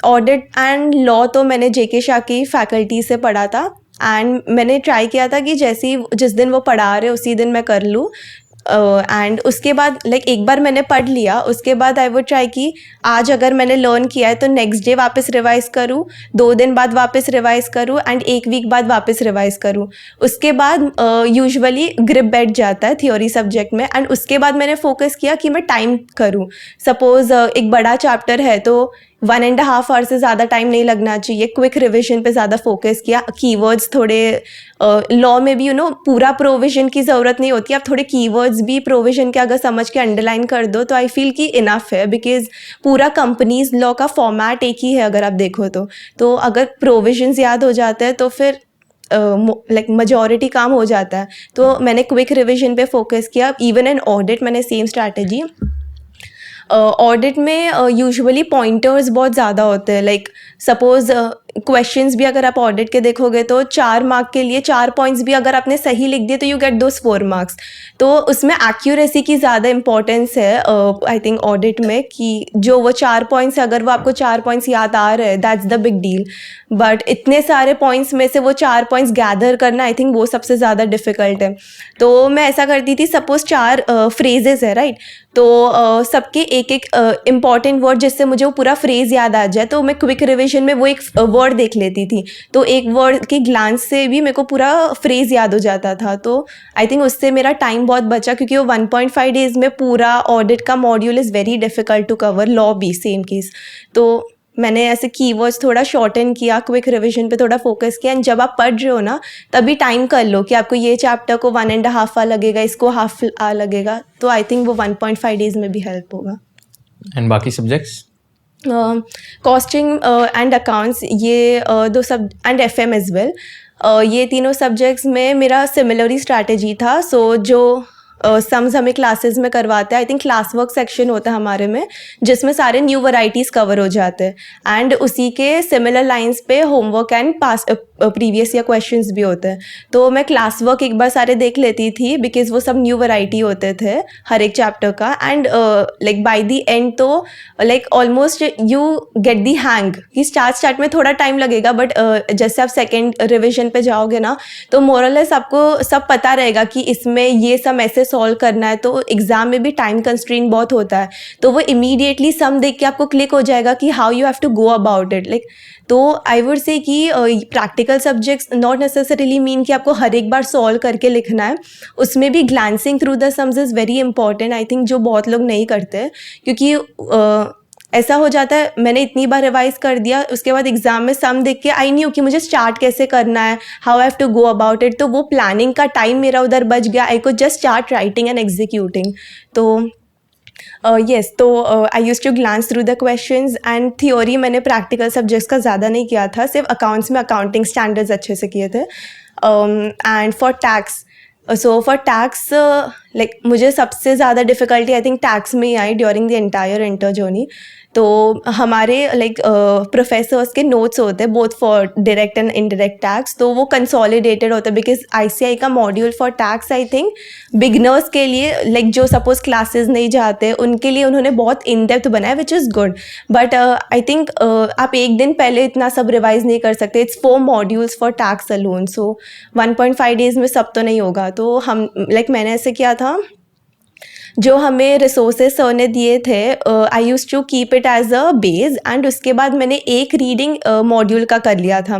ऑडिट एंड लॉ तो मैंने JK शाह की फैकल्टी से पढ़ा था, एंड मैंने ट्राई किया था कि जैसे ही जिस दिन वो पढ़ा रहे उसी दिन मैं कर लूँ। एंड उसके बाद लाइक एक बार मैंने पढ़ लिया, उसके बाद आई वुड ट्राई कि आज अगर मैंने लर्न किया है तो नेक्स्ट डे वापस रिवाइज़ करूँ, 2 दिन बाद वापस रिवाइज़ करूँ, एंड 1 वीक बाद वापस रिवाइज़ करूँ। उसके बाद यूजुअली ग्रिप बैठ जाता है थियोरी सब्जेक्ट में, एंड उसके बाद मैंने फोकस किया कि मैं टाइम करूँ। सपोज़ एक बड़ा चैप्टर है तो 1.5 hour से ज़्यादा टाइम नहीं लगना चाहिए, क्विक रिविजन पे ज़्यादा फोकस किया। कीवर्ड्स थोड़े लॉ में भी पूरा प्रोविजन की ज़रूरत नहीं होती, आप थोड़े कीवर्ड्स भी प्रोविजन के अगर समझ के अंडरलाइन कर दो तो आई फील कि इनफ है, बिकॉज पूरा कंपनीज लॉ का फॉर्मेट एक ही है अगर आप देखो तो अगर प्रोविजंस याद हो जाते हैं तो फिर लाइक मेजॉरिटी काम हो जाता है। तो मैंने क्विक रिविजन पे फोकस किया। इवन इन ऑडिट मैंने सेम स्ट्रैटेजी। ऑडिट में यूजुअली पॉइंटर्स बहुत ज़्यादा होते हैं, लाइक सपोज़ क्वेश्चंस भी अगर आप ऑडिट के देखोगे तो 4 मार्क के लिए 4 पॉइंट्स भी अगर आपने सही लिख दिए तो यू गेट दोस 4 मार्क्स। तो उसमें एक्यूरेसी की ज़्यादा इंपॉर्टेंस है आई थिंक ऑडिट में, कि जो वो 4 पॉइंट्स अगर वो आपको 4 पॉइंट्स याद आ रहे हैं that's the big deal, but इतने सारे पॉइंट्स में से वो 4 पॉइंट्स गैदर करना आई थिंक वो सबसे ज़्यादा डिफ़िकल्ट है। तो मैं ऐसा करती थी, सपोज़ 4 फ्रेजेस है राइट, तो सबके एक एक इम्पॉर्टेंट वर्ड जिससे मुझे वो पूरा फ्रेज़ याद आ जाए, तो मैं क्विक रिविजन में वो एक वर्ड देख लेती थी, तो एक वर्ड के ग्लांस से भी मेरे को पूरा फ्रेज़ याद हो जाता था। तो आई थिंक उससे मेरा टाइम बहुत बचा, क्योंकि वो 1.5 डेज़ में पूरा ऑडिट का module is very difficult to cover, law भी सेम केस। तो मैंने ऐसे कीवर्ड्स थोड़ा शॉर्टन किया, क्विक रिवीजन पे थोड़ा फोकस किया, एंड जब आप पढ़ रहे हो ना तभी टाइम कर लो कि आपको ये चैप्टर को 1.5 आवर लगेगा, इसको हाफ आवर लगेगा, तो आई थिंक वो 1.5 डेज़ में भी हेल्प होगा। एंड बाकी सब्जेक्ट्स? कॉस्टिंग एंड अकाउंट्स, ये दो सब, एंड FM एज वेल, ये तीनों सब्जेक्ट्स में मेरा सिमिलर ही स्ट्रैटेजी था। सो जो सम्स हमें क्लासेस में करवाते हैं, I think class work section होता है हमारे में, जिसमें सारे न्यू वैराइटीज़ कवर हो जाते हैं, एंड उसी के सिमिलर लाइंस पे homework and pass previous year questions भी होते हैं। तो मैं क्लास वर्क एक बार सारे देख लेती थी, बिकॉज वो सब न्यू वैरायटी होते थे हर एक चैप्टर का, and like by the end तो like almost you get the hang, कि स्टार्ट में थोड़ा टाइम लगेगा, बट जैसे आप सेकेंड रिविजन पे जाओगे ना तो मोरलेस आपको सब पता रहेगा कि इसमें ये सम ऐसे सॉल्व करना है। तो एग्जाम में भी टाइम कंस्ट्रेंट बहुत होता है, तो वो इमीडिएटली सम देख के आपको क्लिक हो जाएगा कि how you have to go about it. Like तो आई वुड से कि practical subjects not necessarily mean कि आपको हर एक बार सॉल्व करके लिखना है, उसमें भी glancing through the sums is very important, I think जो बहुत लोग नहीं करते, क्योंकि ऐसा हो जाता है मैंने इतनी बार रिवाइज कर दिया, उसके बाद एग्जाम में सम देख के आई न्यू कि मुझे स्टार्ट कैसे करना है, how I have to go about it, तो वो प्लानिंग का टाइम मेरा उधर बच गया, I could just start writing and executing. तो येस, तो I use to glance through the questions, and theory मैंने प्रैक्टिकल सब्जेक्ट्स का ज़्यादा नहीं किया था, सिर्फ अकाउंट्स में अकाउंटिंग स्टैंडर्ड्स अच्छे से किए थे। And for tax, so for tax like मुझे सबसे ज़्यादा डिफ़िकल्टी आई थिंक टैक्स में ही I during the entire inter journey. तो हमारे लाइक प्रोफेसर्स के नोट्स होते हैं both for direct and indirect tax, तो वो कंसोलिडेटेड होता है, बिकॉज ICI का module for tax I think beginners के लिए, लाइक जो सपोज क्लासेस नहीं जाते उनके लिए उन्होंने बहुत इन डेप्थ बनाया, which is good, but I think आप एक दिन पहले इतना सब रिवाइज नहीं कर सकते। It's 4 modules for tax alone, so 1.5 days में सब तो नहीं होगा। तो हम लाइक मैंने ऐसे किया था, जो हमें रिसोर्सेज सर ने दिए थे I use to keep it as a base, and उसके बाद मैंने एक रीडिंग मॉड्यूल का कर लिया था।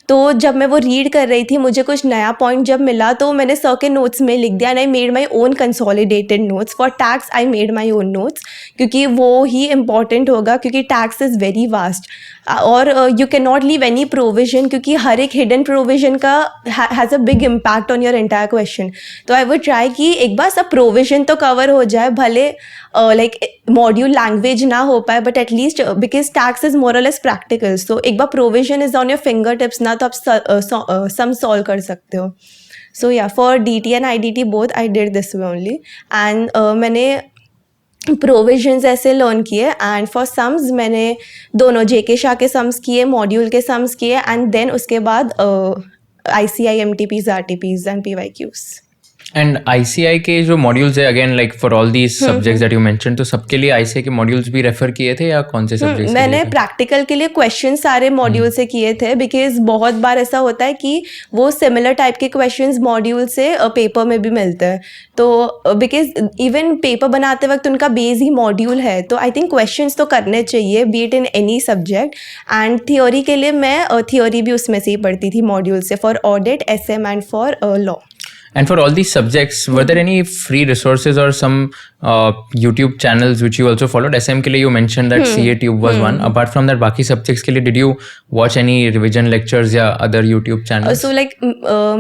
तो जब मैं वो रीड कर रही थी मुझे कुछ नया पॉइंट जब मिला तो मैंने सर के नोट्स में लिख दिया, and I made my own consolidated notes for tax. I made my own notes, क्योंकि वो ही इम्पॉर्टेंट होगा, क्योंकि टैक्स इज़ वेरी वास्ट, और you can not leave any provision, क्योंकि हर एक हिडन प्रोविजन का has a big impact on your entire question. तो आई वुड ट्राई कि एक बार सब प्रोविजन तो कवर हो जाए, भले लाइक मॉड्यूल लैंग्वेज ना हो पाए, but at least because tax is more और लेस प्रैक्टिकल, सो एक बार provision is on your fingertips ना, तो आप सम सॉल्व कर सकते हो। सो या for DT and IDT both I did this way only, and मैंने प्रोविजन्स ऐसे लर्न किए, एंड फॉर सम्स मैंने दोनों JK शाह के सम्स किए, मॉड्यूल के सम्स किए, एंड देन उसके बाद ICI MTPs, RTPs and PYQs। And ICI के जो मॉड्यूल्स है again like for all these subjects that you mention, तो सबके लिए ICI के मॉड्यूल्स भी रेफर किए थे या कौन से सब्जेक्ट्स? मैंने प्रैक्टिकल के लिए क्वेश्चन सारे मॉड्यूल से किए थे, बिकॉज बहुत बार ऐसा होता है कि वो सिमिलर टाइप के क्वेश्चंस मॉड्यूल से पेपर में भी मिलते हैं। तो बिकॉज इवन पेपर बनाते वक्त उनका बेस ही मॉड्यूल है, तो आई थिंक क्वेश्चंस तो करने चाहिए B it in any subject. And theory के लिए मैं थियोरी भी उसमें से ही पढ़ती थी मॉड्यूल से, for audit, SM and for law. And for all these subjects, were there any free resources or some YouTube channels which you also followed? SM के लिए you mentioned that CATube was one. Apart from that, बाकी subjects के लिए did you watch any revision lectures या other YouTube channels? So like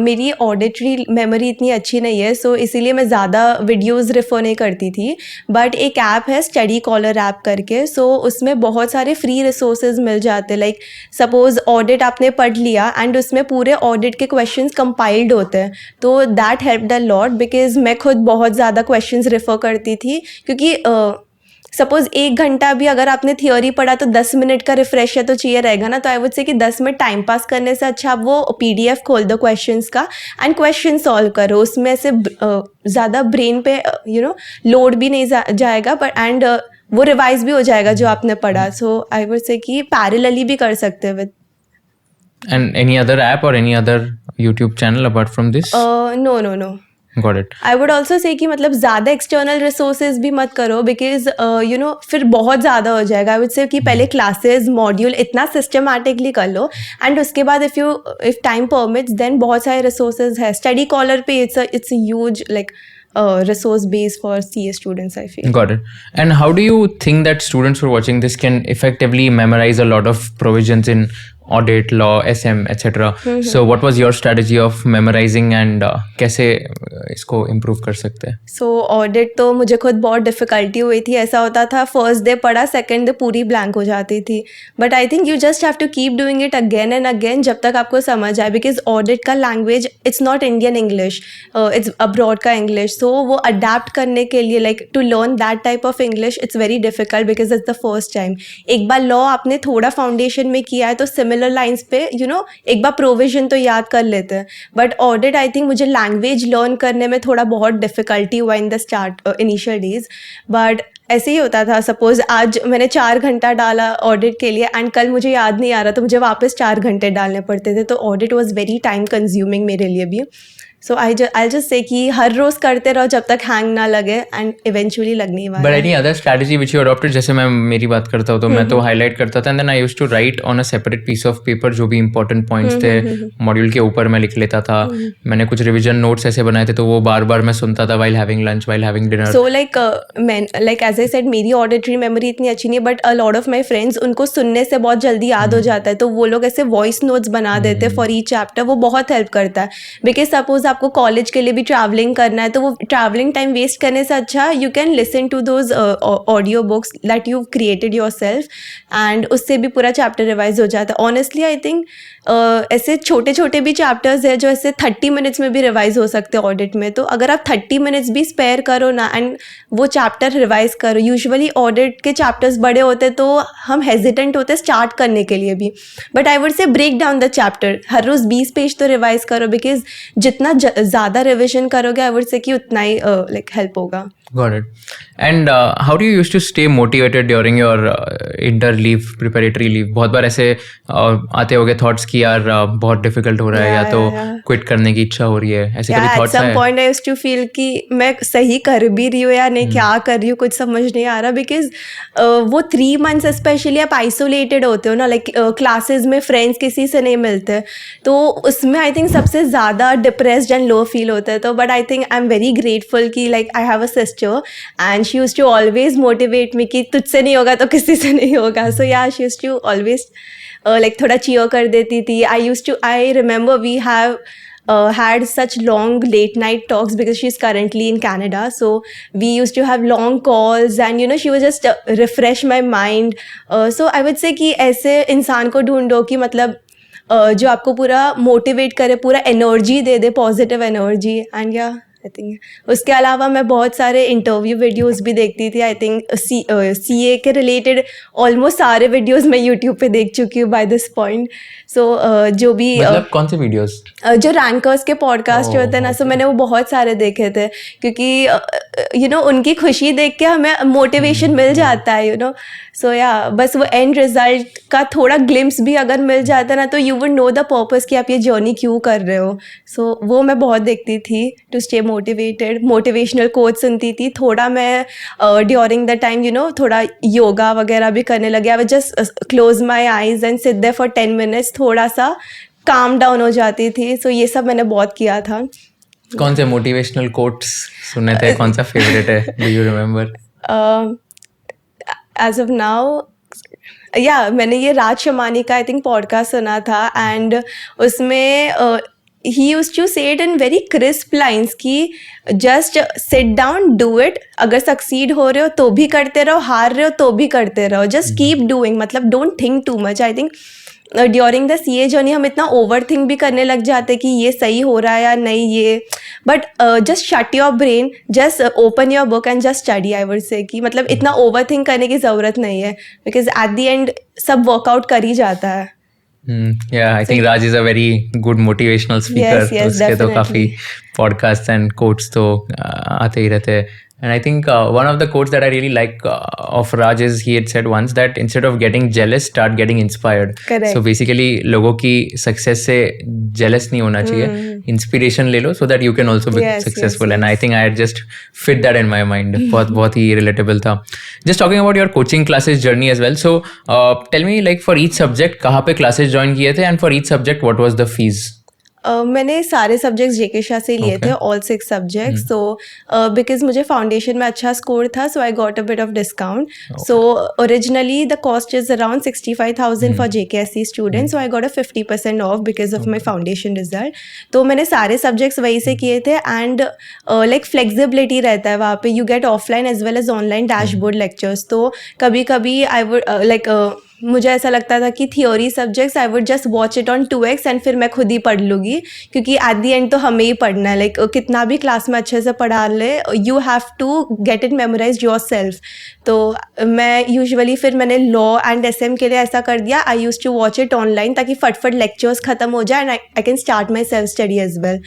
मेरी ऑडिटरी मेमोरी इतनी अच्छी नहीं है, सो इसीलिए मैं ज़्यादा वीडियोज़ रेफर नहीं करती थी, बट एक ऐप है स्टडी कॉलर ऐप करके, सो उसमें बहुत सारे फ्री रिसोर्सेज मिल जाते। लाइक सपोज ऑडिट आपने पढ़ लिया एंड उसमें पूरे ऑडिट के क्वेश्चंस कंपाइल्ड होते हैं, तो that helped a lot, because मैं खुद बहुत ज़्यादा क्वेश्चंस रेफर करती थी, क्योंकि सपोज 1 घंटा भी अगर आपने थियोरी पढ़ा तो 10 मिनट का रिफ्रेशर तो चाहिए रहेगा ना, तो आई वुड से कि 10 मिनट टाइम पास करने से अच्छा आप वो PDF खोल दो क्वेश्चंस का एंड क्वेश्चन सॉल्व करो, उसमें से ज़्यादा ब्रेन पे लोड भी नहीं जाएगा बट एंड वो रिवाइज भी हो जाएगा जो आपने पढ़ा. सो आई वुड से कि पैरेलली भी कर सकते हैं with. And any other app or any other YouTube channel apart from this? No. Got it. I would also say कि मतलब ज़्यादा एक्सटर्नल रिसोर्सेज भी मत करो बिकॉज फिर बहुत ज़्यादा हो जाएगा. आई वुड से कि पहले क्लासेस मॉड्यूल इतना सिस्टमैटिकली कर लो एंड उसके बाद इफ़ टाइम परमिट्स देन बहुत सारे रिसोर्सेज है. स्टडी कॉलर पे it's huge like resource base for CA students, I feel. Got it. And how do you think that students who are watching this can effectively memorize a lot of provisions in audit, law, SM, etc. So what was your strategy of memorizing and कैसे इसको improve कर सकते हैं? So audit तो मुझे खुद बहुत डिफ़िकल्टी हुई थी. ऐसा होता था फर्स्ट डे पढ़ा, सेकेंड डे पूरी ब्लैंक हो जाती थी. But I think you just have to keep doing it again and again जब तक आपको समझ आए, बिकॉज ऑडिट का language it's not Indian English, it's abroad का इंग्लिश. सो वो अडेप्ट करने के लिए like to learn that type of English it's very difficult because it's the first time. एक बार लॉ आपने थोड़ा फाउंडेशन में किया है तो सिमिलर लाइंस पे एक बार प्रोविजन तो याद कर लेते हैं. बट ऑडिट आई थिंक मुझे लैंग्वेज लर्न करने में थोड़ा बहुत डिफिकल्टी हुआ in the start initial days. But ऐसे ही होता था, सपोज आज मैंने 4 घंटा डाला ऑडिट के लिए एंड कल मुझे याद नहीं आ रहा तो मुझे वापस 4 घंटे डालने पड़ते थे. तो audit was very time consuming मेरे लिए भी. सो आई जस्ट से कि हर रोज़ करते रहो जब तक हैंग ना लगे एंड इवेंचुअली लगने वाला. But any other strategy which you adopted? जैसे मैं मेरी बात करता हूँ तो मैं तो हाईलाइट करता था and then I used to write on a separate piece of paper जो भी इंपॉर्टेंट पॉइंट्स थे मॉड्यूल के ऊपर मैं लिख लेता था. मैंने कुछ रिविजन नोट्स ऐसे बनाए थे तो वो बार बार मैं सुनता था while having lunch, while having dinner. So like as I said मेरी ऑडिटरी मेमोरी इतनी अच्छी नहीं है but a lot of my friends उनको सुनने से बहुत जल्दी याद हो जाता है. तो वो लोग ऐसे वॉइस नोट्स बना देते हैं फॉर ईच चैप्टर. वो बहुत हेल्प करता है बिकॉज सपोज आपको कॉलेज के लिए भी ट्रैवलिंग करना है तो वो ट्रैवलिंग टाइम वेस्ट करने से अच्छा you can listen to those audio books that you created yourself and उससे भी पूरा चैप्टर रिवाइज हो जाता है. ऑनेस्टली आई थिंक ऐसे छोटे छोटे भी चैप्टर्स है जो ऐसे 30 मिनट्स में भी रिवाइज हो सकते हैं ऑडिट में. तो अगर आप 30 मिनट्स भी स्पेयर करो ना एंड वो चैप्टर रिवाइज करो. यूजुअली ऑडिट के चैप्टर्स बड़े होते तो हम हेजिटेंट होते स्टार्ट करने के लिए भी. But I would say break down the chapter. हर रोज़ 20 पेज तो रिवाइज करो बिकॉज जितना ज़्यादा रिविजन करोगे आई वुड से कि उतना ही लाइक हेल्प होगा. Got it. And how do you used to stay motivated during your inter leave, preparatory leave? बहुत बार ऐसे आते होंगे thoughts कि यार बहुत difficult हो रहा है या तो quit करने की इच्छा हो रही है, ऐसे कभी thoughts आए? At some point I used to feel कि मैं सही कर भी रही हूँ या नहीं, क्या कर रही हूँ कुछ समझ नहीं आ रहा. बिकॉज वो 3 months स्पेशली आप आइसोलेटेड होते हो ना, लाइक क्लासेस में फ्रेंड्स किसी से नहीं मिलते तो उसमें आई थिंक सबसे ज़्यादा डिप्रेस्ड एंड लो फील होता है. तो but I think I am very grateful कि like I have a sister and she used to always motivate me कि तुझसे नहीं होगा तो किसी से नहीं होगा. So yeah, she used to always like थोड़ा cheer कर देती थी. I remember we have had such long late night talks because she's currently in Canada. So we used to have long calls and she would just refresh my mind. So I would say कि ऐसे इंसान को ढूंढो कि मतलब जो आपको पूरा मोटिवेट करे, पूरा energy they they, positive energy. And या आई थिंक उसके अलावा मैं बहुत सारे इंटरव्यू वीडियोस भी देखती थी. आई थिंक CA के रिलेटेड ऑलमोस्ट सारे वीडियोस मैं यूट्यूब पे देख चुकी हूँ बाय दिस पॉइंट. सो जो भी मतलब कौन से वीडियोस? जो रैंकर्स के पॉडकास्ट होते हैं ना, सो मैंने वो बहुत सारे देखे थे क्योंकि उनकी खुशी देख के हमें मोटिवेशन मिल जाता है. सो या बस वो एंड रिजल्ट का थोड़ा ग्लिम्स भी अगर मिल जाता है ना तो you would know the purpose कि आप ये जर्नी क्यों कर रहे हो. सो वो मैं बहुत देखती थी to stay motivated. Motivational coach सुनती थी. थोड़ा मैं ड्यूरिंग द टाइम थोड़ा योगा वगैरह भी करने लगे. I would just close my eyes and sit there for 10 minutes, थोड़ा सा काम डाउन हो जाती थी. सो ये सब मैंने बहुत किया था. कौन से मोटिवेशनल कोट्स सुने थे? कौन सा फेवरेट है? Do you remember? As of now मैंने ये राज शमानी का आई थिंक पॉडकास्ट सुना था एंड उसमें he used to say it in very crisp lines कि just sit down, do it. अगर succeed हो रहे हो तो भी करते रहो, हार रहे हो तो भी करते रहो. Just keep doing. मतलब don't think too much. I think during the CA journey हम इतना ओवर थिंक भी करने लग जाते कि ये सही हो रहा है या नहीं ये, but just shut your brain, just open your book and just study. I would say कि मतलब इतना ओवर थिंक करने की ज़रूरत नहीं है, बिकॉज एट द एंड सब वर्कआउट कर ही जाता है। Yeah, I think Raj is a very good motivational speaker. Yes, उसके तो काफी definitely. podcasts and quotes तो आते ही रहते हैं. And I think one of the quotes that I really like of Raj is he had said once that instead of getting jealous, start getting inspired. Correct. So basically लोगों की success से jealous नहीं होना चाहिए, inspiration ले लो so that you can also be Yes, successful. yes, And I think I had just fit that in my mind. बहुत ही relatable था. Just talking about your coaching classes journey as well. So tell me like for each subject कहाँ पे classes join किए थे and for each subject what was the fees? मैंने सारे सब्जेक्ट्स जेके शाह से लिए थे, ऑल 6 सब्जेक्ट्स। सो बिकॉज मुझे फाउंडेशन में अच्छा स्कोर था, so I got a bit of discount. So originally the cost is around 65,000 for JKSC students, so I got a 50% off because of my foundation result. तो मैंने सारे सब्जेक्ट्स वही से किए थे एंड लाइक फ्लेक्सिबिलिटी रहता है वहाँ पे, you get offline as well as online dashboard lectures. तो कभी कभी आई वुड लाइक मुझे ऐसा लगता था कि theory subjects I would just watch it on 2x and फिर मैं खुद ही पढ़ लूँगी, क्योंकि एट दी एंड तो हमें ही पढ़ना है। लाइक कितना भी क्लास में अच्छे से पढ़ा ले, you have to get it memorize yourself. तो मैं यूजुअली फिर मैंने लॉ एंड एसएम के लिए ऐसा कर दिया, I use to watch it online ताकि फटफट लेक्चर्स ख़त्म हो जाए and I can start my self study as well.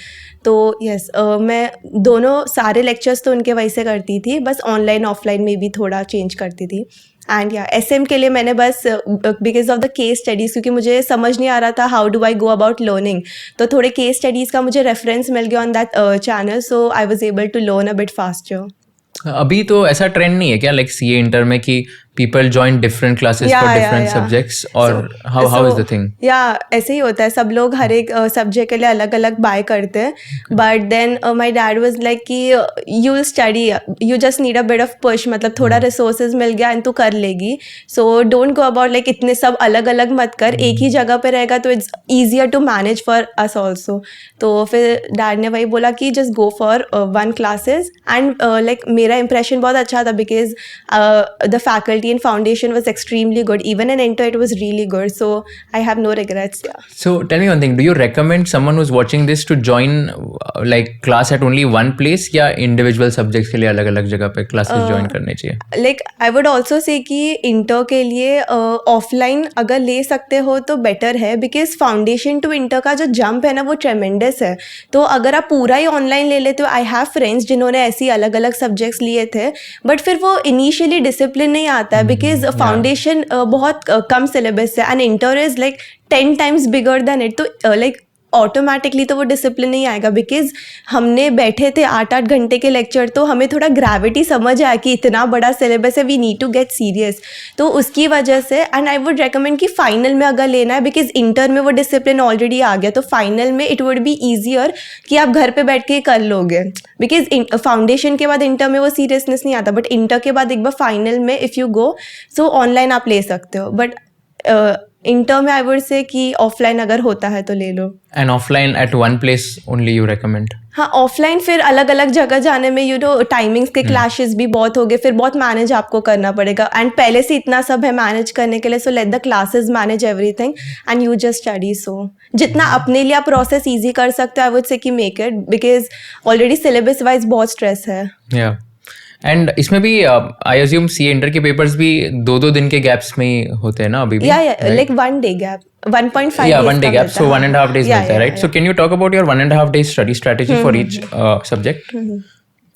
तो यस मैं दोनों सारे लेक्चर्स तो उनके वही से करती थी, बस ऑनलाइन ऑफलाइन में भी थोड़ा चेंज करती थी। एंड या एसएम के लिए मैंने बस because of the case studies, क्योंकि मुझे समझ नहीं आ रहा था हाउ डू आई गो अबाउट लर्निंग, तो थोड़े केस स्टडीज़ का मुझे रेफरेंस मिल गया on that channel, so I was able to learn a bit faster. अभी तो ऐसा ट्रेंड नहीं है क्या लाइक सीए इंटर में कि people join different classes for different subjects or how is the thing? ऐसे ही होता है, सब लोग हर एक सब्जेक्ट के लिए अलग अलग बाय करते हैं, but then my dad was like कि you will study, you just need a bit of push, मतलब थोड़ा रिसोर्सेज मिल गया एंड तू कर लेगी। So don't go about like इतने सब अलग अलग मत कर, एक ही जगह पे रहेगा तो it's easier to manage for us also. तो फिर डैड ने वही बोला कि just go for 1 classes and like मेरा इंप्रेशन बहुत अच्छा था because the faculty in foundation was extremely good, even in inter it was really good, so I have no regrets. So tell me one thing, do you recommend someone who's watching this to join like class at only one place या individual subjects के लिए अलग अलग जगह पे classes join करने चाहिए? Like I would also say कि इंटर के लिए ऑफलाइन अगर ले सकते हो तो बेटर है, बिकॉज फाउंडेशन टू इंटर का जो जंप है ना वो ट्रेमेंडस है। तो अगर आप पूरा ही ऑनलाइन ले लेते हो, आई हैव फ्रेंड्स जिन्होंने ऐसी अलग अलग सब्जेक्ट्स लिए थे, बट फिर वो इनिशियली डिसिप्लिन नहीं आता है बिकॉज फाउंडेशन बहुत कम सिलेबस है and inter is like 10 times bigger than it. तो लाइक ऑटोमेटिकली तो वो डिसिप्लिन नहीं आएगा, बिकॉज हमने बैठे थे 8-8 घंटे के लेक्चर, तो हमें थोड़ा ग्रेविटी समझ आया कि इतना बड़ा सिलेबस है, we need to get serious. तो उसकी वजह से एंड आई वुड रेकमेंड कि फाइनल में अगर लेना है, बिकॉज इंटर में वो डिसिप्लिन ऑलरेडी आ गया, तो फाइनल में इट वुड बी ईजियर कि आप घर पे बैठ के कर लोगे, बिकॉज फाउंडेशन के बाद इंटर में वो सीरियसनेस नहीं आता, बट इंटर के बाद एक बार फाइनल में if you go so online आप ले सकते हो, बट इंटर में आई वुड से कि ऑफलाइन अगर होता है तो ले लो। And offline at one place only you recommend? हाँ, ऑफलाइन फिर अलग अलग जगह जाने में यू नो टाइमिंग्स के क्लैशेस भी बहुत हो गए, फिर बहुत मैनेज आपको करना पड़ेगा एंड पहले से इतना सब है मैनेज करने के लिए, so let the classes manage everything and you just study. So जितना अपने लिए आप प्रोसेस ईजी कर सकते हो आई वुड से कि make it, because already syllabus wise बहुत स्ट्रेस है। या एंड इसमें भी आई अज्यूम सी इंटर के पेपर्स भी 2-2 दिन के गैप्स में ही होते हैं ना अभी भी? Like 1 day gap, 1.5 1 day gap, so 1.5 days मिलता है, right? So can you talk about your 1.5 days study strategy for each subject?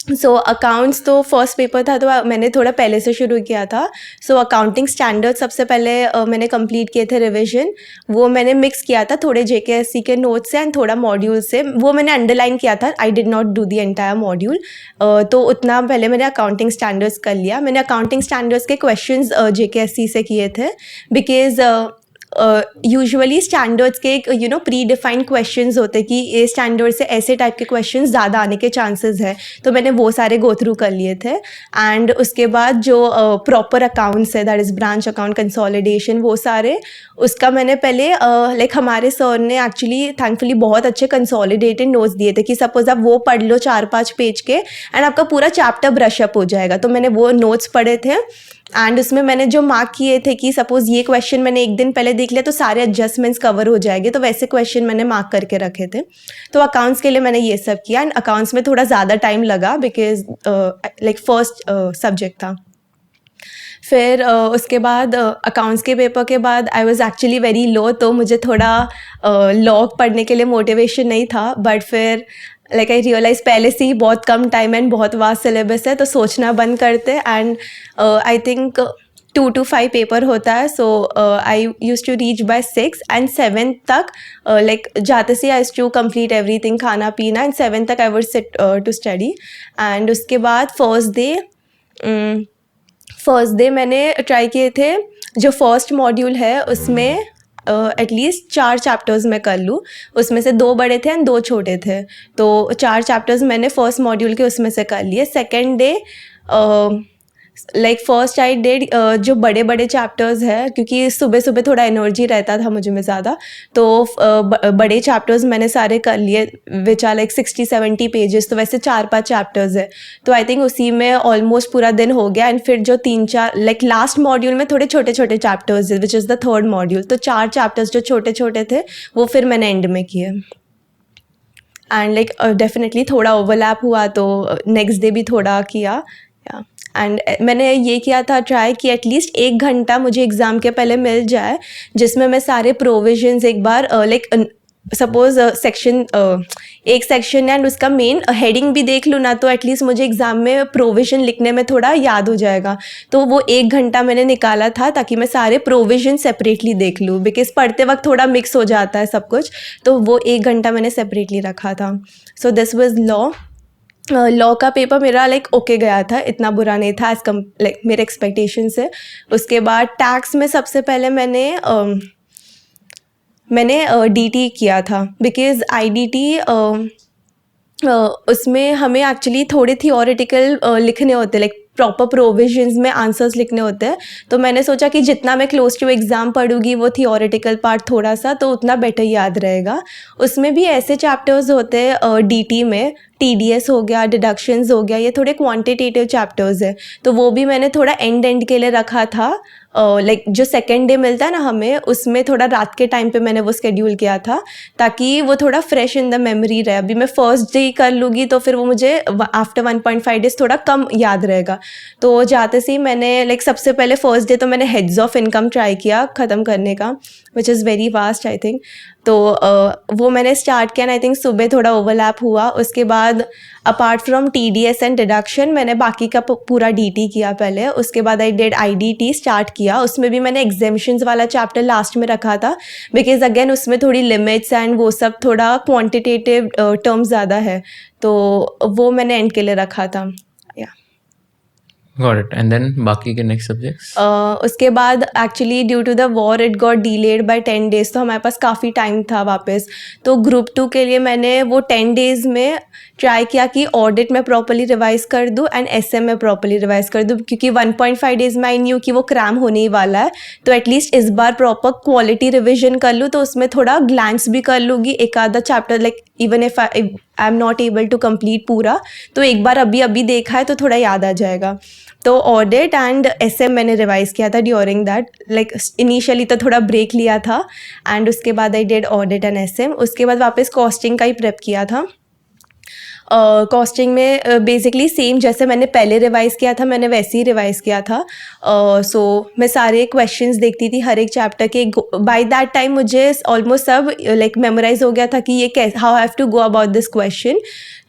So accounts तो फर्स्ट पेपर था तो मैंने थोड़ा पहले से शुरू किया था। सो अकाउंटिंग स्टैंडर्ड सबसे पहले मैंने कंप्लीट किए थे रिवीजन, वो मैंने मिक्स किया था थोड़े जेकेएससी के नोट्स से एंड थोड़ा मॉड्यूल से, वो मैंने अंडरलाइन किया था, I did not do the entire module. तो उतना पहले मैंने अकाउंटिंग स्टैंडर्ड्स कर लिया। मैंने अकाउंटिंग स्टैंडर्ड्स के क्वेश्चंस जेकेएससी से किए थे, बिकॉज यूजुअली स्टैंडर्ड्स के एक you know pre defined questions होते कि ये स्टैंडर्ड से ऐसे टाइप के क्वेश्चंस ज़्यादा आने के चांसेस है, तो मैंने वो सारे गो थ्रू कर लिए थे। एंड उसके बाद जो प्रॉपर अकाउंट्स है, that is branch account, consolidation, वो सारे उसका मैंने पहले लाइक हमारे सर ने एक्चुअली थैंकफुली बहुत अच्छे कंसोलिडेटेड नोट्स दिए थे कि सपोज आप वो पढ़ लो 4-5 पेज के एंड आपका पूरा चैप्टर ब्रशअप हो जाएगा। तो मैंने वो नोट्स पढ़े थे एंड उसमें मैंने जो मार्क किए थे कि सपोज़ ये क्वेश्चन मैंने एक दिन पहले देख लिया तो सारे एडजस्टमेंट्स कवर हो जाएंगे, तो वैसे क्वेश्चन मैंने मार्क करके रखे थे। तो अकाउंट्स के लिए मैंने ये सब किया एंड अकाउंट्स में थोड़ा ज़्यादा टाइम लगा बिकॉज लाइक फर्स्ट सब्जेक्ट था। फिर उसके बाद अकाउंट्स के पेपर के बाद I was actually very low, तो मुझे थोड़ा लॉ पढ़ने के लिए मोटिवेशन नहीं था। बट फिर लाइक आई रियलाइज़ पहले से ही बहुत कम टाइम एंड बहुत वास्ट सिलेबस है, तो सोचना बंद करते। And I think 2 to 5 paper होता है, so I use to reach by 6 and 7 तक लाइक जाते से आई टू कंप्लीट एवरीथिंग, खाना पीना, एंड 7 तक I would sit to study. And उसके बाद फर्स्ट डे मैंने ट्राई किए थे, जो फर्स्ट मॉड्यूल है उसमें एटलीस्ट 4 चैप्टर्स मैं कर लूँ। उसमें से 2 बड़े थे एंड 2 छोटे थे, तो 4 चैप्टर्स मैंने फर्स्ट मॉड्यूल के उसमें से कर लिए। Second day like first I did जो बड़े बड़े चैप्टर्स है, क्योंकि सुबह सुबह थोड़ा एनर्जी रहता था मुझे में ज़्यादा, तो बड़े चैप्टर्स मैंने सारे कर लिए विच आर लाइक 60-70 पेजेस। तो वैसे 4-5 चैप्टर्स है, तो आई थिंक उसी में ऑलमोस्ट पूरा दिन हो गया। एंड फिर जो 3-4 लाइक लास्ट मॉड्यूल में थोड़े छोटे छोटे चैप्टर्स है which is the third module, तो 4 चैप्टर्स जो छोटे छोटे थे वो फिर मैंने एंड में किए। एंड लाइक डेफिनेटली थोड़ा ओवरलैप हुआ, तो नेक्स्ट डे भी थोड़ा किया। एंड मैंने ये किया था ट्राई कि एटलीस्ट 1 घंटा मुझे एग्ज़ाम के पहले मिल जाए, जिसमें मैं सारे प्रोविजंस एक बार लाइक सपोज़ सेक्शन एक सेक्शन एंड उसका मेन हेडिंग भी देख लूँ ना, तो एटलीस्ट मुझे एग्ज़ाम में प्रोविज़न लिखने में थोड़ा याद हो जाएगा। तो वो 1 घंटा मैंने निकाला था ताकि मैं सारे प्रोविज़न सेपरेटली देख लूँ, बिकॉज़ पढ़ते वक्त थोड़ा मिक्स हो जाता है सब कुछ, तो वो 1 घंटा मैंने सेपरेटली रखा था। सो दिस वाज लॉ का पेपर मेरा लाइक ओके गया था, इतना बुरा नहीं था एज कम लाइक मेरे एक्सपेक्टेशन से। उसके बाद टैक्स में सबसे पहले मैंने डीटी किया था, बिकॉज़ आईडीटी उसमें हमें एक्चुअली थोड़े थियोरेटिकल लिखने होते, लाइक प्रॉपर प्रोविजंस में आंसर्स लिखने होते हैं। तो मैंने सोचा कि जितना मैं क्लोज टू एग्ज़ाम पढ़ूंगी वो थियोरेटिकल पार्ट थोड़ा सा, तो उतना बेटर याद रहेगा। उसमें भी ऐसे चैप्टर्स होते हैं डीटी में, टीडीएस हो गया, डिडक्शंस हो गया, ये थोड़े क्वांटिटेटिव चैप्टर्स है, तो वो भी मैंने थोड़ा एंड के लिए रखा था। लाइक जो सेकेंड डे मिलता है ना हमें, उसमें थोड़ा रात के टाइम पे मैंने वो शेड्यूल किया था ताकि वो थोड़ा फ्रेश इन द मेमोरी रहे। अभी मैं फर्स्ट डे कर लूँगी तो फिर वो मुझे आफ्टर 1.5 डेज थोड़ा कम याद रहेगा। तो जाते से ही मैंने लाइक सबसे पहले फर्स्ट डे तो मैंने हेड्स ऑफ इनकम ट्राई किया ख़त्म करने का, which is very vast I think. तो वो मैंने स्टार्ट किया, आई थिंक सुबह थोड़ा ओवरलैप हुआ। उसके बाद apart from TDS and deduction मैंने बाकी का पूरा डीटी किया पहले। उसके बाद आई डिड आईडीटी स्टार्ट किया, उसमें भी मैंने एग्जेम्पशंस वाला चैप्टर लास्ट में रखा था, बिकॉज अगेन उसमें थोड़ी लिमिट्स एंड वो सब थोड़ा क्वांटिटेटिव टर्म्स ज़्यादा है, तो वो मैंने एंड के लिए रखा था। Got it. एंड देन बाकी के नेक्स्ट सब्जेक्ट्स? उसके बाद actually due to the war it got delayed by 10 days, तो हमारे पास काफ़ी टाइम था वापस। तो ग्रुप 2 के लिए मैंने वो 10 days में ट्राई किया कि ऑडिट में प्रॉपर्ली रिवाइज़ कर दूँ एंड एसएम में प्रॉपर्ली रिवाइज़ कर दूँ, क्योंकि 1.5 days में आई न्यू कि वो क्रैम होने ही वाला है। तो एटलीस्ट इस बार प्रॉपर क्वालिटी रिविजन कर लूँ, तो उसमें थोड़ा ग्लैंस भी कर लूँगी एक आधा chapter, like even if I am not able to complete पूरा, तो एक बार अभी देखा है तो थोड़ा याद आ जाएगा। तो ऑडिट एंड एसएम मैंने रिवाइज़ किया था ड्यूरिंग दैट, लाइक इनिशियली तो थोड़ा ब्रेक लिया था एंड उसके बाद I did audit and SM. उसके बाद वापस कॉस्टिंग का ही प्रेप किया था। कॉस्टिंग में बेसिकली सेम जैसे मैंने पहले रिवाइज़ किया था मैंने वैसे ही रिवाइज़ किया था। सो मैं सारे क्वेश्चंस देखती थी हर एक चैप्टर के। बाय दैट टाइम मुझे ऑलमोस्ट सब लाइक मेमोराइज हो गया था कि ये कैसे, how I have to go about this question,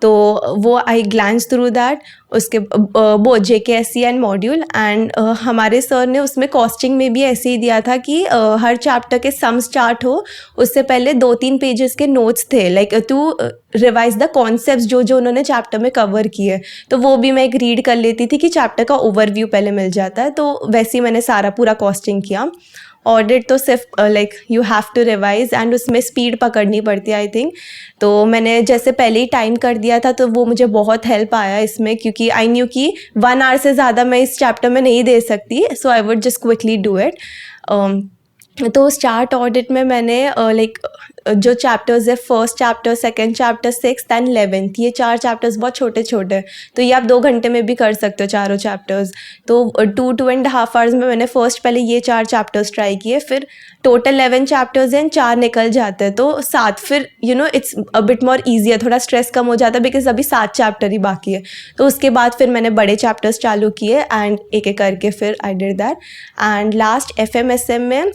तो वो आई ग्लैंस थ्रू दैट। उसके both JKSC and module and हमारे सर ने उसमें कॉस्टिंग में भी ऐसे ही दिया था कि हर चैप्टर के सम स्टार्ट हो उससे पहले 2-3 पेजेस के नोट्स थे, like to revise the concepts जो उन्होंने चैप्टर में कवर किए। तो वो भी मैं एक रीड कर लेती थी कि चैप्टर का ओवरव्यू पहले मिल जाता है। तो वैसे ही मैंने सारा पूरा कॉस्टिंग किया। ऑडिट तो सिर्फ like you have to revise and उसमें स्पीड पकड़नी पड़ती है आई थिंक। तो मैंने जैसे पहले ही टाइम कर दिया था तो वो मुझे बहुत हेल्प आया इसमें, क्योंकि आई न्यू कि 1 hour से ज़्यादा मैं इस चैप्टर में नहीं दे सकती, so I would just quickly do it. तो स्टार्ट ऑडिट में मैंने लाइक जो चैप्टर्स है, first chapter, second chapter, sixth and 11th, ये 4 चैप्टर्स बहुत छोटे छोटे हैं, तो ये आप 2 घंटे में भी कर सकते हो चारों चैप्टर्स। तो 2.5 आवर्स में मैंने फर्स्ट पहले ये 4 चैप्टर्स ट्राई किए, फिर टोटल 11 चैप्टर्स हैं, 4 निकल जाते हैं तो 7, फिर it's a bit more easy है, थोड़ा स्ट्रेस कम हो जाता है बिकॉज अभी 7 चैप्टर ही बाकी है। तो उसके बाद फिर मैंने बड़े चैप्टर्स चालू किए एंड एक एक करके फिर I did that. And last FMSM में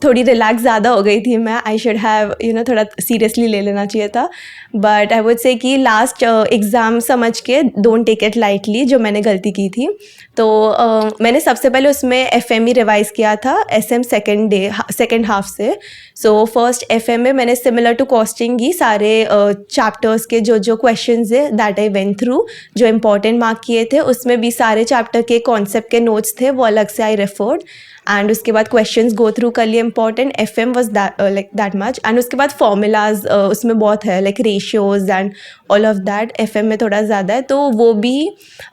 थोड़ी रिलैक्स ज़्यादा हो गई थी मैं, आई शुड हैव थोड़ा सीरियसली ले लेना चाहिए था, बट आई वुड से कि लास्ट एग्ज़ाम समझ के डोंट टेक इट लाइटली, जो मैंने गलती की थी। तो मैंने सबसे पहले उसमें FM ही रिवाइज़ किया था, SM सेकेंड हाफ से। सो फर्स्ट FM में मैंने सिमिलर टू कॉस्टिंग ही सारे चैप्टर्स के जो क्वेश्चंस है दैट आई वेंट थ्रू, जो इंपॉर्टेंट मार्क किए थे, उसमें भी सारे चैप्टर के कॉन्सेप्ट के नोट्स थे, वो अलग से आई रेफर्ड। एंड उसके बाद क्वेश्चंस गो थ्रू कर लिए important, FM was like that much. And उसके बाद फॉर्मूलाज उसमें बहुत है, like ratios and all of that, FM में थोड़ा ज़्यादा है, तो वो भी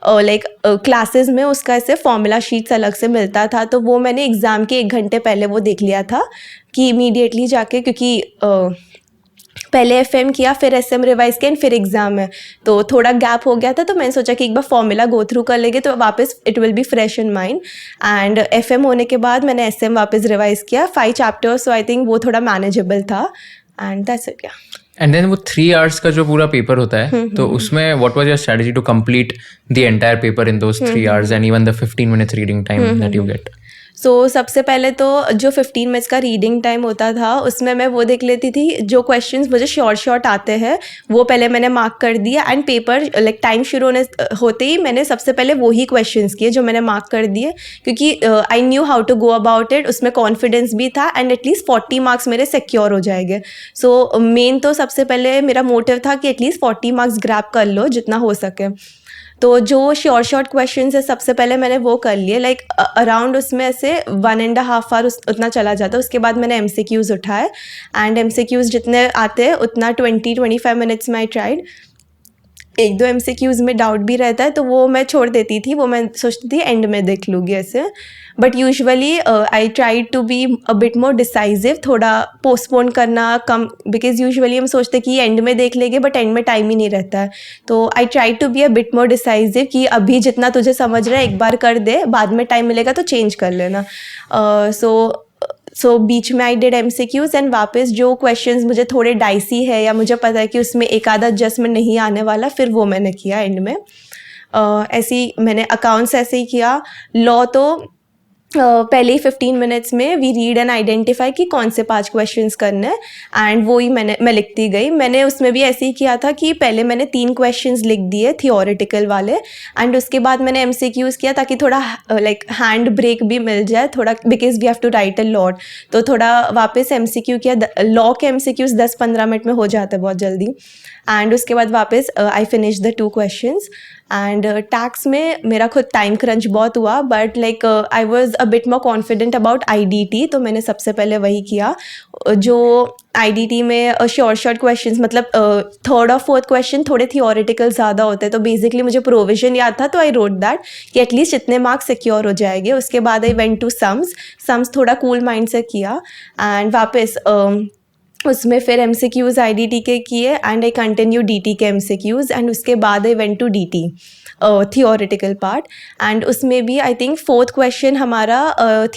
लाइक क्लासेस में उसका ऐसे फॉर्मूला शीट्स अलग से मिलता था, तो वो मैंने एग्ज़ाम के 1 घंटे पहले वो देख लिया था कि इमीडिएटली जाके, क्योंकि पहले FM किया, फिर SM रिवाइज किया, फिर एग्ज़ाम है, तो थोड़ा गैप हो गया था, तो मैंने सोचा कि एक बार फॉर्मूला गो थ्रू कर लेंगे तो वापस it will be fresh in mind. And FM होने के बाद मैंने SM वापस रिवाइज किया 5 चैप्टर्स, सो आई थिंक वो थोड़ा मैनेजेबल था and that's it. And then वो 3 आवर्स का जो पूरा पेपर होता है, तो उसमें what was your strategy to complete the entire paper in those 3 hours and even the 15 minutes reading time that you get? So सबसे पहले तो जो 15 मिनट्स का रीडिंग टाइम होता था, उसमें मैं वो देख लेती थी जो क्वेश्चंस मुझे शॉर्ट आते हैं, वो पहले मैंने मार्क कर दिया। एंड पेपर लाइक टाइम शुरू होते ही मैंने सबसे पहले वही क्वेश्चंस किए जो मैंने मार्क कर दिए, क्योंकि I knew how to go about it, उसमें कॉन्फिडेंस भी था एंड एटलीस्ट 40 मार्क्स मेरे सिक्योर हो जाएंगे। सो मेन तो सबसे पहले मेरा मोटिव था कि एटलीस्ट 40 मार्क्स ग्रैब कर लो जितना हो सके। तो जो शॉर्ट क्वेश्चंस है सबसे पहले मैंने वो कर लिए, लाइक अराउंड उसमें ऐसे 1.5 आवर उतना चला जाता। उसके बाद मैंने MCQs उठाए एंड MCQs जितने आते हैं उतना 20-25 मिनट्स में आई ट्राइड। 1-2 MCQs में डाउट भी रहता है तो वो मैं छोड़ देती थी, वो मैं सोचती थी एंड में देख लूँगी ऐसे। But usually I try to be a bit more decisive, थोड़ा पोस्टपोन करना कम, बिकॉज यूजुअली हम सोचते कि एंड में देख लेंगे, बट एंड में टाइम ही नहीं रहता है। तो I try to be a bit more decisive कि अभी जितना तुझे समझ रहा है एक बार कर दे, बाद में टाइम मिलेगा तो चेंज कर लेना। सो बीच में आई डिड MCQs एंड वापस जो क्वेश्चंस मुझे थोड़े डाइसी है या मुझे पता है कि उसमें एक आधा एडजस्टमेंट नहीं आने वाला, फिर वो मैंने किया एंड में। ऐसे ही मैंने अकाउंट्स ऐसे ही किया। लॉ तो पहले ही 15 मिनट्स में वी रीड एंड आइडेंटिफाई कि कौन से 5 क्वेश्चंस करने हैं एंड वो ही मैं लिखती गई। मैंने उसमें भी ऐसे ही किया था कि पहले मैंने 3 क्वेश्चंस लिख दिए थियोरेटिकल वाले एंड उसके बाद मैंने MCQs किया ताकि थोड़ा लाइक हैंड ब्रेक भी मिल जाए थोड़ा, because we have to write a lot. तो थोड़ा वापस MCQ किया। लॉ के MCQs 10-15 मिनट में हो जाते हैं बहुत जल्दी। एंड उसके बाद वापस I finish the 2 questions. And tax में मेरा खुद टाइम क्रंच बहुत हुआ, but like I was a bit more confident about IDT, तो मैंने सबसे पहले वही किया। जो IDT में शॉर्ट क्वेश्चंस, मतलब 3rd और 4th क्वेश्चन थोड़े थियोरेटिकल ज़्यादा होते हैं, तो बेसिकली मुझे प्रोविजन याद था तो आई रोट दैट कि एटलीस्ट इतने मार्क्स सिक्योर हो जाएंगे। उसके बाद आई वेंट टू सम्स थोड़ा कूल माइंड से किया एंड वापस उसमें फिर MCQs IDT के किए एंड आई कंटिन्यू DT के MCQs एंड उसके बाद I went to DT theoretical part. And उसमें भी आई थिंक 4th क्वेश्चन हमारा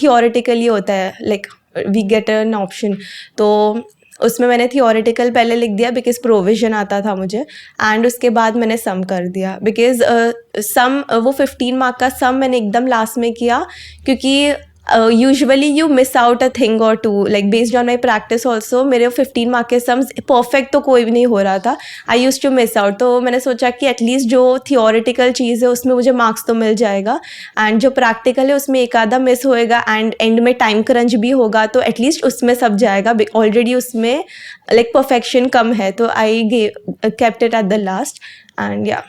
थियोरेटिकली होता है, like we get an option, तो उसमें मैंने थियोरेटिकल पहले लिख दिया बिकॉज प्रोविजन आता था मुझे एंड उसके बाद मैंने सम कर दिया बिकॉज सम वो 15 मार्क का सम मैंने एकदम लास्ट में किया, क्योंकि usually you miss out a thing और two, like based on my practice also. मेरे 15 मार्क के सम्स परफेक्ट तो कोई भी नहीं हो रहा था, आई यूज टू मिस आउट। तो मैंने सोचा कि एटलीस्ट जो थियोरेटिकल चीज़ है उसमें मुझे मार्क्स तो मिल जाएगा एंड जो प्रैक्टिकल है उसमें एक आधा मिस होएगा एंड एंड में टाइम क्रंच भी होगा, तो एटलीस्ट उसमें सब जाएगा। ऑलरेडी उसमें लाइक परफेक्शन कम है, तो I kept it at the last and या।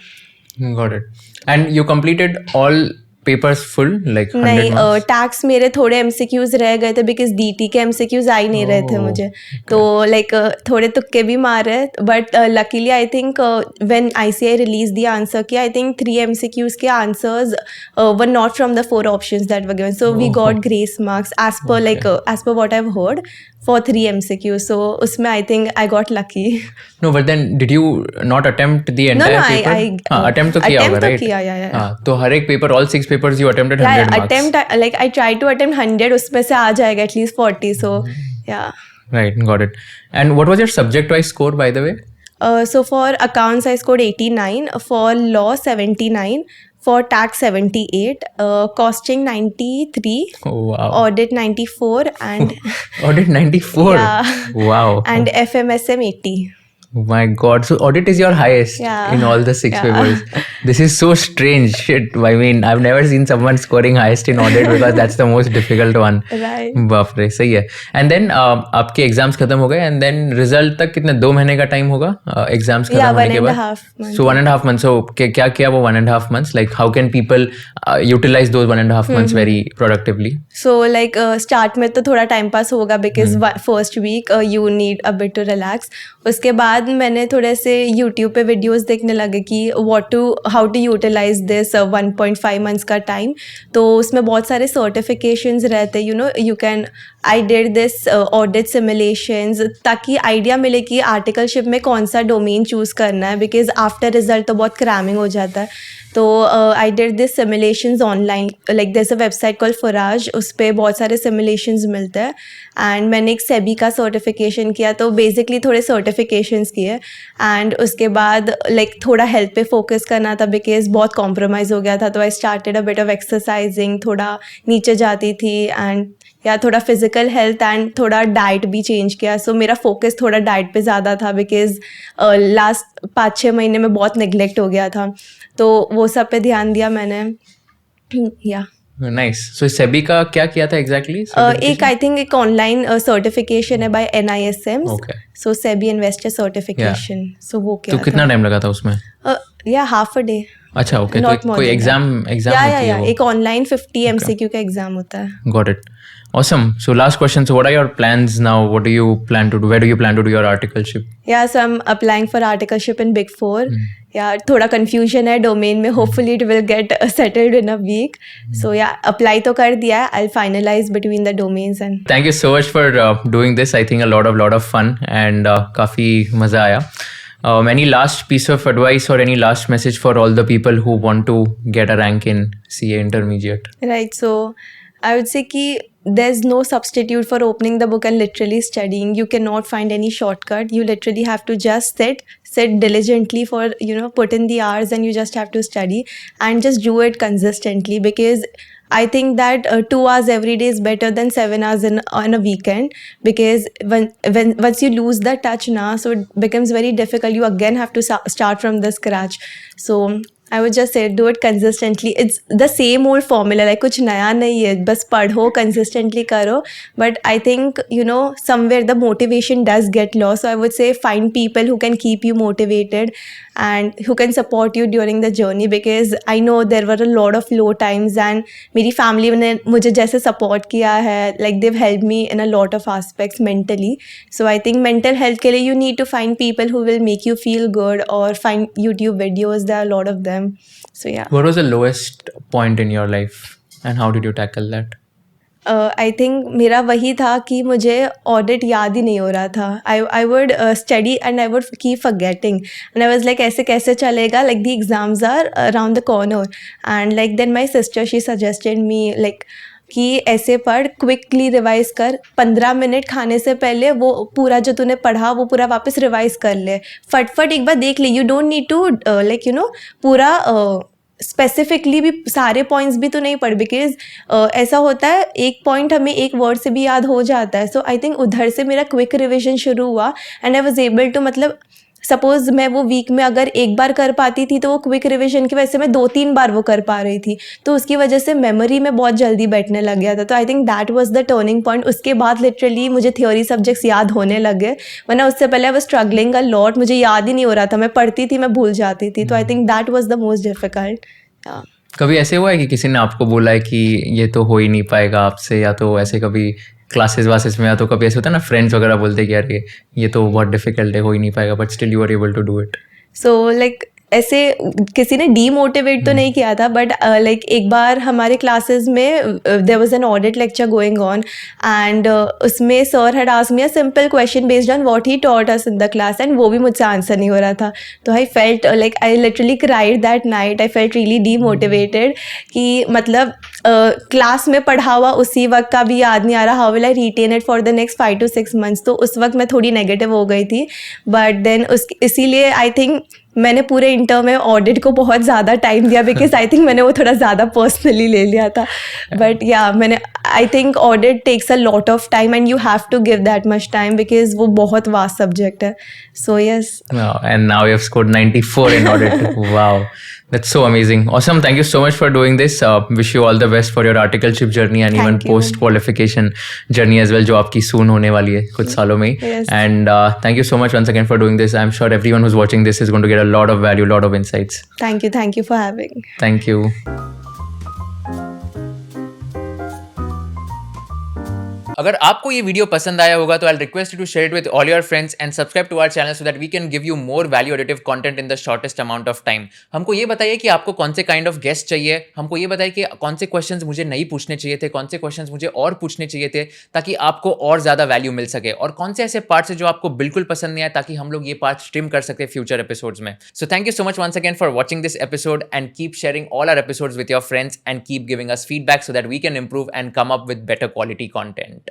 Got it. And you completed all papers full like 100 नहीं मार्क्स? टैक्स मेरे थोड़े एमसीक्यूज रह गए थे बिकॉज डीटी के एमसीक्यूज आ ही नहीं रहे थे Oh, मुझे, okay. तो लाइक थोड़े तुक्के भी मारे, but luckily I think when ICI release the answer key I think 3 MCQs के answers were not from the 4 options that were given, so we Oh, got grace marks as per like as per what I have heard for 3 MCQs, so उसमें I think I got lucky. No, but then did you not attempt the No, entire no, paper? हाँ, attempt तो किया होगा, attempt तो right? किया, yeah. हाँ, तो हर एक paper, all 6 papers you attempted 100 marks. Attempt like I try to attempt 100, उसमें से आ जाएगा at least 40, so yeah. Right, got it. And what was your subject-wise score, by the way? So for accounts I scored 89, for law 79, for tax 78, costing 93, Oh, wow. audit 94, and Audit 94? Yeah. Wow. and FMSM 80. Oh my God. So audit is your highest Yeah. in all the 6 Yeah. papers. This is so strange. Shit. I mean, I've never seen someone scoring highest in audit because that's the most difficult one. Right. बाप रे, सही है. And then आपके एग्जाम्स खत्म हो गए and then रिजल्ट तक कितने 2 महीने का टाइम होगा एग्जाम्स खत्म Yeah, होने के 1.5 बाद? months. So 1.5 months. So क्या किया वो 1.5 months? Like how can people utilize those 1.5 months very productively? So like start में तो थोड़ा टाइम पास होगा because first week you need a bit to relax. उसके बाद मैंने थोड़े से यूट्यूब पे वीडियोस देखने लगे कि how to utilize this 1.5 months का टाइम. तो उसमें बहुत सारे सर्टिफिकेशंस रहते, you know you can I did this audit simulations ताकि आइडिया मिले कि आर्टिकलशिप में कौन सा डोमेन चूज़ करना है, बिकॉज आफ्टर रिजल्ट तो बहुत क्रैमिंग हो जाता है. तो I did this simulations online, like there is a website called फराज, उस पर बहुत सारे सिमुलेशंस मिलते हैं. एंड मैंने एक सेबी का सर्टिफिकेशन किया, तो बेसिकली थोड़े सर्टिफिकेशंस किए. एंड उसके बाद लाइक थोड़ा हेल्थ पे फोकस करना था बिकॉज बहुत कॉम्प्रोमाइज़ हो गया था. तो I started a bit of exercising, थोड़ा नीचे जाती थी एंड या थोड़ा फिजिकल हेल्थ एंड थोड़ा डाइट भी चेंज किया. सो मेरा फोकस थोड़ा डाइट पे ज़्यादा था बिकॉज लास्ट 5-6 महीने में बहुत नेग्लेक्ट हो गया था, तो वो सब पे ध्यान दिया मैंने. या नाइस. सो सेबी का क्या किया था एग्जैक्टली? एक आई थिंक एक ऑनलाइन सर्टिफिकेशन है बाय NISM, Okay. सो सेबी इन्वेस्टर सर्टिफिकेशन. सो वो तो किया कितना टाइम लगा था उसमें? या हाफ अ डे. अच्छा, ओके. Not तो more कोई than एग्जाम या होती है वो? एक ऑनलाइन 50 MCQ का एग्जाम होता है. Got it. Awesome. So last question. So what are your plans now? What do you plan to do? Where do you plan to do your articleship? Yeah, so I'm applying for articleship in Big Four. Yeah, थोड़ा confusion है domain में. Hopefully it will get settled in a week. So yeah, apply तो कर दिया है. I'll finalize between the domains and. Thank you so much for doing this. I think a lot of fun and काफी मजा आया. Any last piece of advice or any last message for all the people who want to get a rank in CA Intermediate? Right, so I would say कि there's no substitute for opening the book and literally studying. You cannot find any shortcut. You literally have to just sit diligently for, put in the hours, and you just have to study and just do it consistently, because I think that 2 hours every day is better than 7 hours on a weekend, because when once you lose the touch now, so it becomes very difficult. You again have to start from the scratch. So I would just say do it consistently. It's the same old formula, like कुछ नया नहीं है, बस पढ़ो, consistently करो. But I think, somewhere the motivation does get lost. So I would say find people who can keep you motivated and who can support you during the journey, because I know there were a lot of low times and मेरी family ने मुझे जैसे support किया है, like they've helped me in a lot of aspects mentally. So I think mental health के लिए you need to find people who will make you feel good, or find YouTube videos. There are a lot of them. So yeah. What was the lowest point in your life and how did you tackle that? I think मेरा वही था कि मुझे ऑडिट याद ही नहीं हो रहा था. I would study and I would keep forgetting and I was like ऐसे कैसे चलेगा, like the exams are around the corner. And like then my sister she suggested me like कि ऐसे पढ़, क्विकली रिवाइज कर, 15 मिनट खाने से पहले वो पूरा जो तूने पढ़ा वो पूरा वापस रिवाइज कर ले, फटफट एक बार देख ले. You don't need to like पूरा स्पेसिफिकली भी सारे पॉइंट्स भी तो नहीं पढ़, बिकॉज ऐसा होता है एक पॉइंट हमें एक वर्ड से भी याद हो जाता है. सो आई थिंक उधर से मेरा क्विक रिविजन शुरू हुआ and I was able to, मतलब सपोज मैं वो वीक में अगर एक बार कर पाती थी तो वो क्विक रिविजन की वजह से मैं 2-3 बार वो कर पा रही थी, तो उसकी वजह से मेमोरी में बहुत जल्दी बैठने लग गया था. तो I think that was the turning point. उसके बाद लिटरली मुझे थ्योरी सब्जेक्ट्स याद होने लगे, वरना उससे पहले I was struggling a lot. मुझे याद ही नहीं हो रहा था, मैं पढ़ती थी मैं भूल जाती थी. तो I think that was the most difficult. कभी ऐसे हुआ है कि किसी ने आपको बोला है कि ये तो हो ही नहीं पाएगा आपसे, या तो ऐसे कभी क्लासेस वासेस में, या तो कभी ऐसे होता है ना फ्रेंड्स वगैरह बोलते हैं कि यार ये तो बहुत डिफिकल्ट है, हो ही नहीं पाएगा, but still you are able to do it? So like ऐसे किसी ने डीमोटिवेट तो नहीं किया था, बट लाइक एक बार हमारे क्लासेस में there was an audit lecture going on, and उसमें sir had asked me a simple question based on what he taught us in the class, and वो भी मुझसे आंसर नहीं हो रहा था. तो I felt like I literally cried that night. I felt really demotivated कि मतलब क्लास में पढ़ा हुआ उसी वक्त का भी याद नहीं आ रहा. How will I retain it for the next 5 to 6 months. तो उस वक्त मैं थोड़ी नेगेटिव हो गई थी, बट देन उस इसीलिए आई थिंक मैंने पूरे इंटर में ऑडिट को बहुत ज़्यादा टाइम दिया, बिकॉज आई थिंक मैंने वो थोड़ा ज़्यादा पर्सनली ले लिया था. बट या मैंने I think audit takes a lot of time and you have to give that much time because वो बहुत वास्ट सब्जेक्ट है. So yes. And now you have scored 94 in audit. Wow, that's so amazing. Awesome. Thank you so much for doing this. Wish you all the best for your articleship journey and even Thank you. post qualification journey as well, जो आपकी soon होने वाली है कुछ सालों में ही. Yes. And thank you so much once again for doing this. I'm sure everyone who's watching this is going to get a lot of value, lot of insights. Thank you for having. Thank you. अगर आपको ये वीडियो पसंद आया होगा तो I request you to share it with all your friends and subscribe to our channel so that we can give you more value additive content in the shortest amount of time. हमको ये बताइए कि आपको कौन से काइंड ऑफ गेस्ट चाहिए, हमको ये बताइए कि कौन से क्वेश्चंस मुझे नहीं पूछने चाहिए थे, कौन से क्वेश्चंस मुझे और पूछने चाहिए थे ताकि आपको और ज़्यादा वैल्यू मिल सके, और कौन से ऐसे पार्ट्स हैं जो आपको बिल्कुल पसंद नहीं आए ताकि हम लोग ये पार्ट स्ट्रीम कर सकते फ्यूचर एपिसोड्स में. So thank you so much once again for watching this episode and keep sharing all our episodes with your friends and keep giving us feedback so that we can improve and come up with better quality content.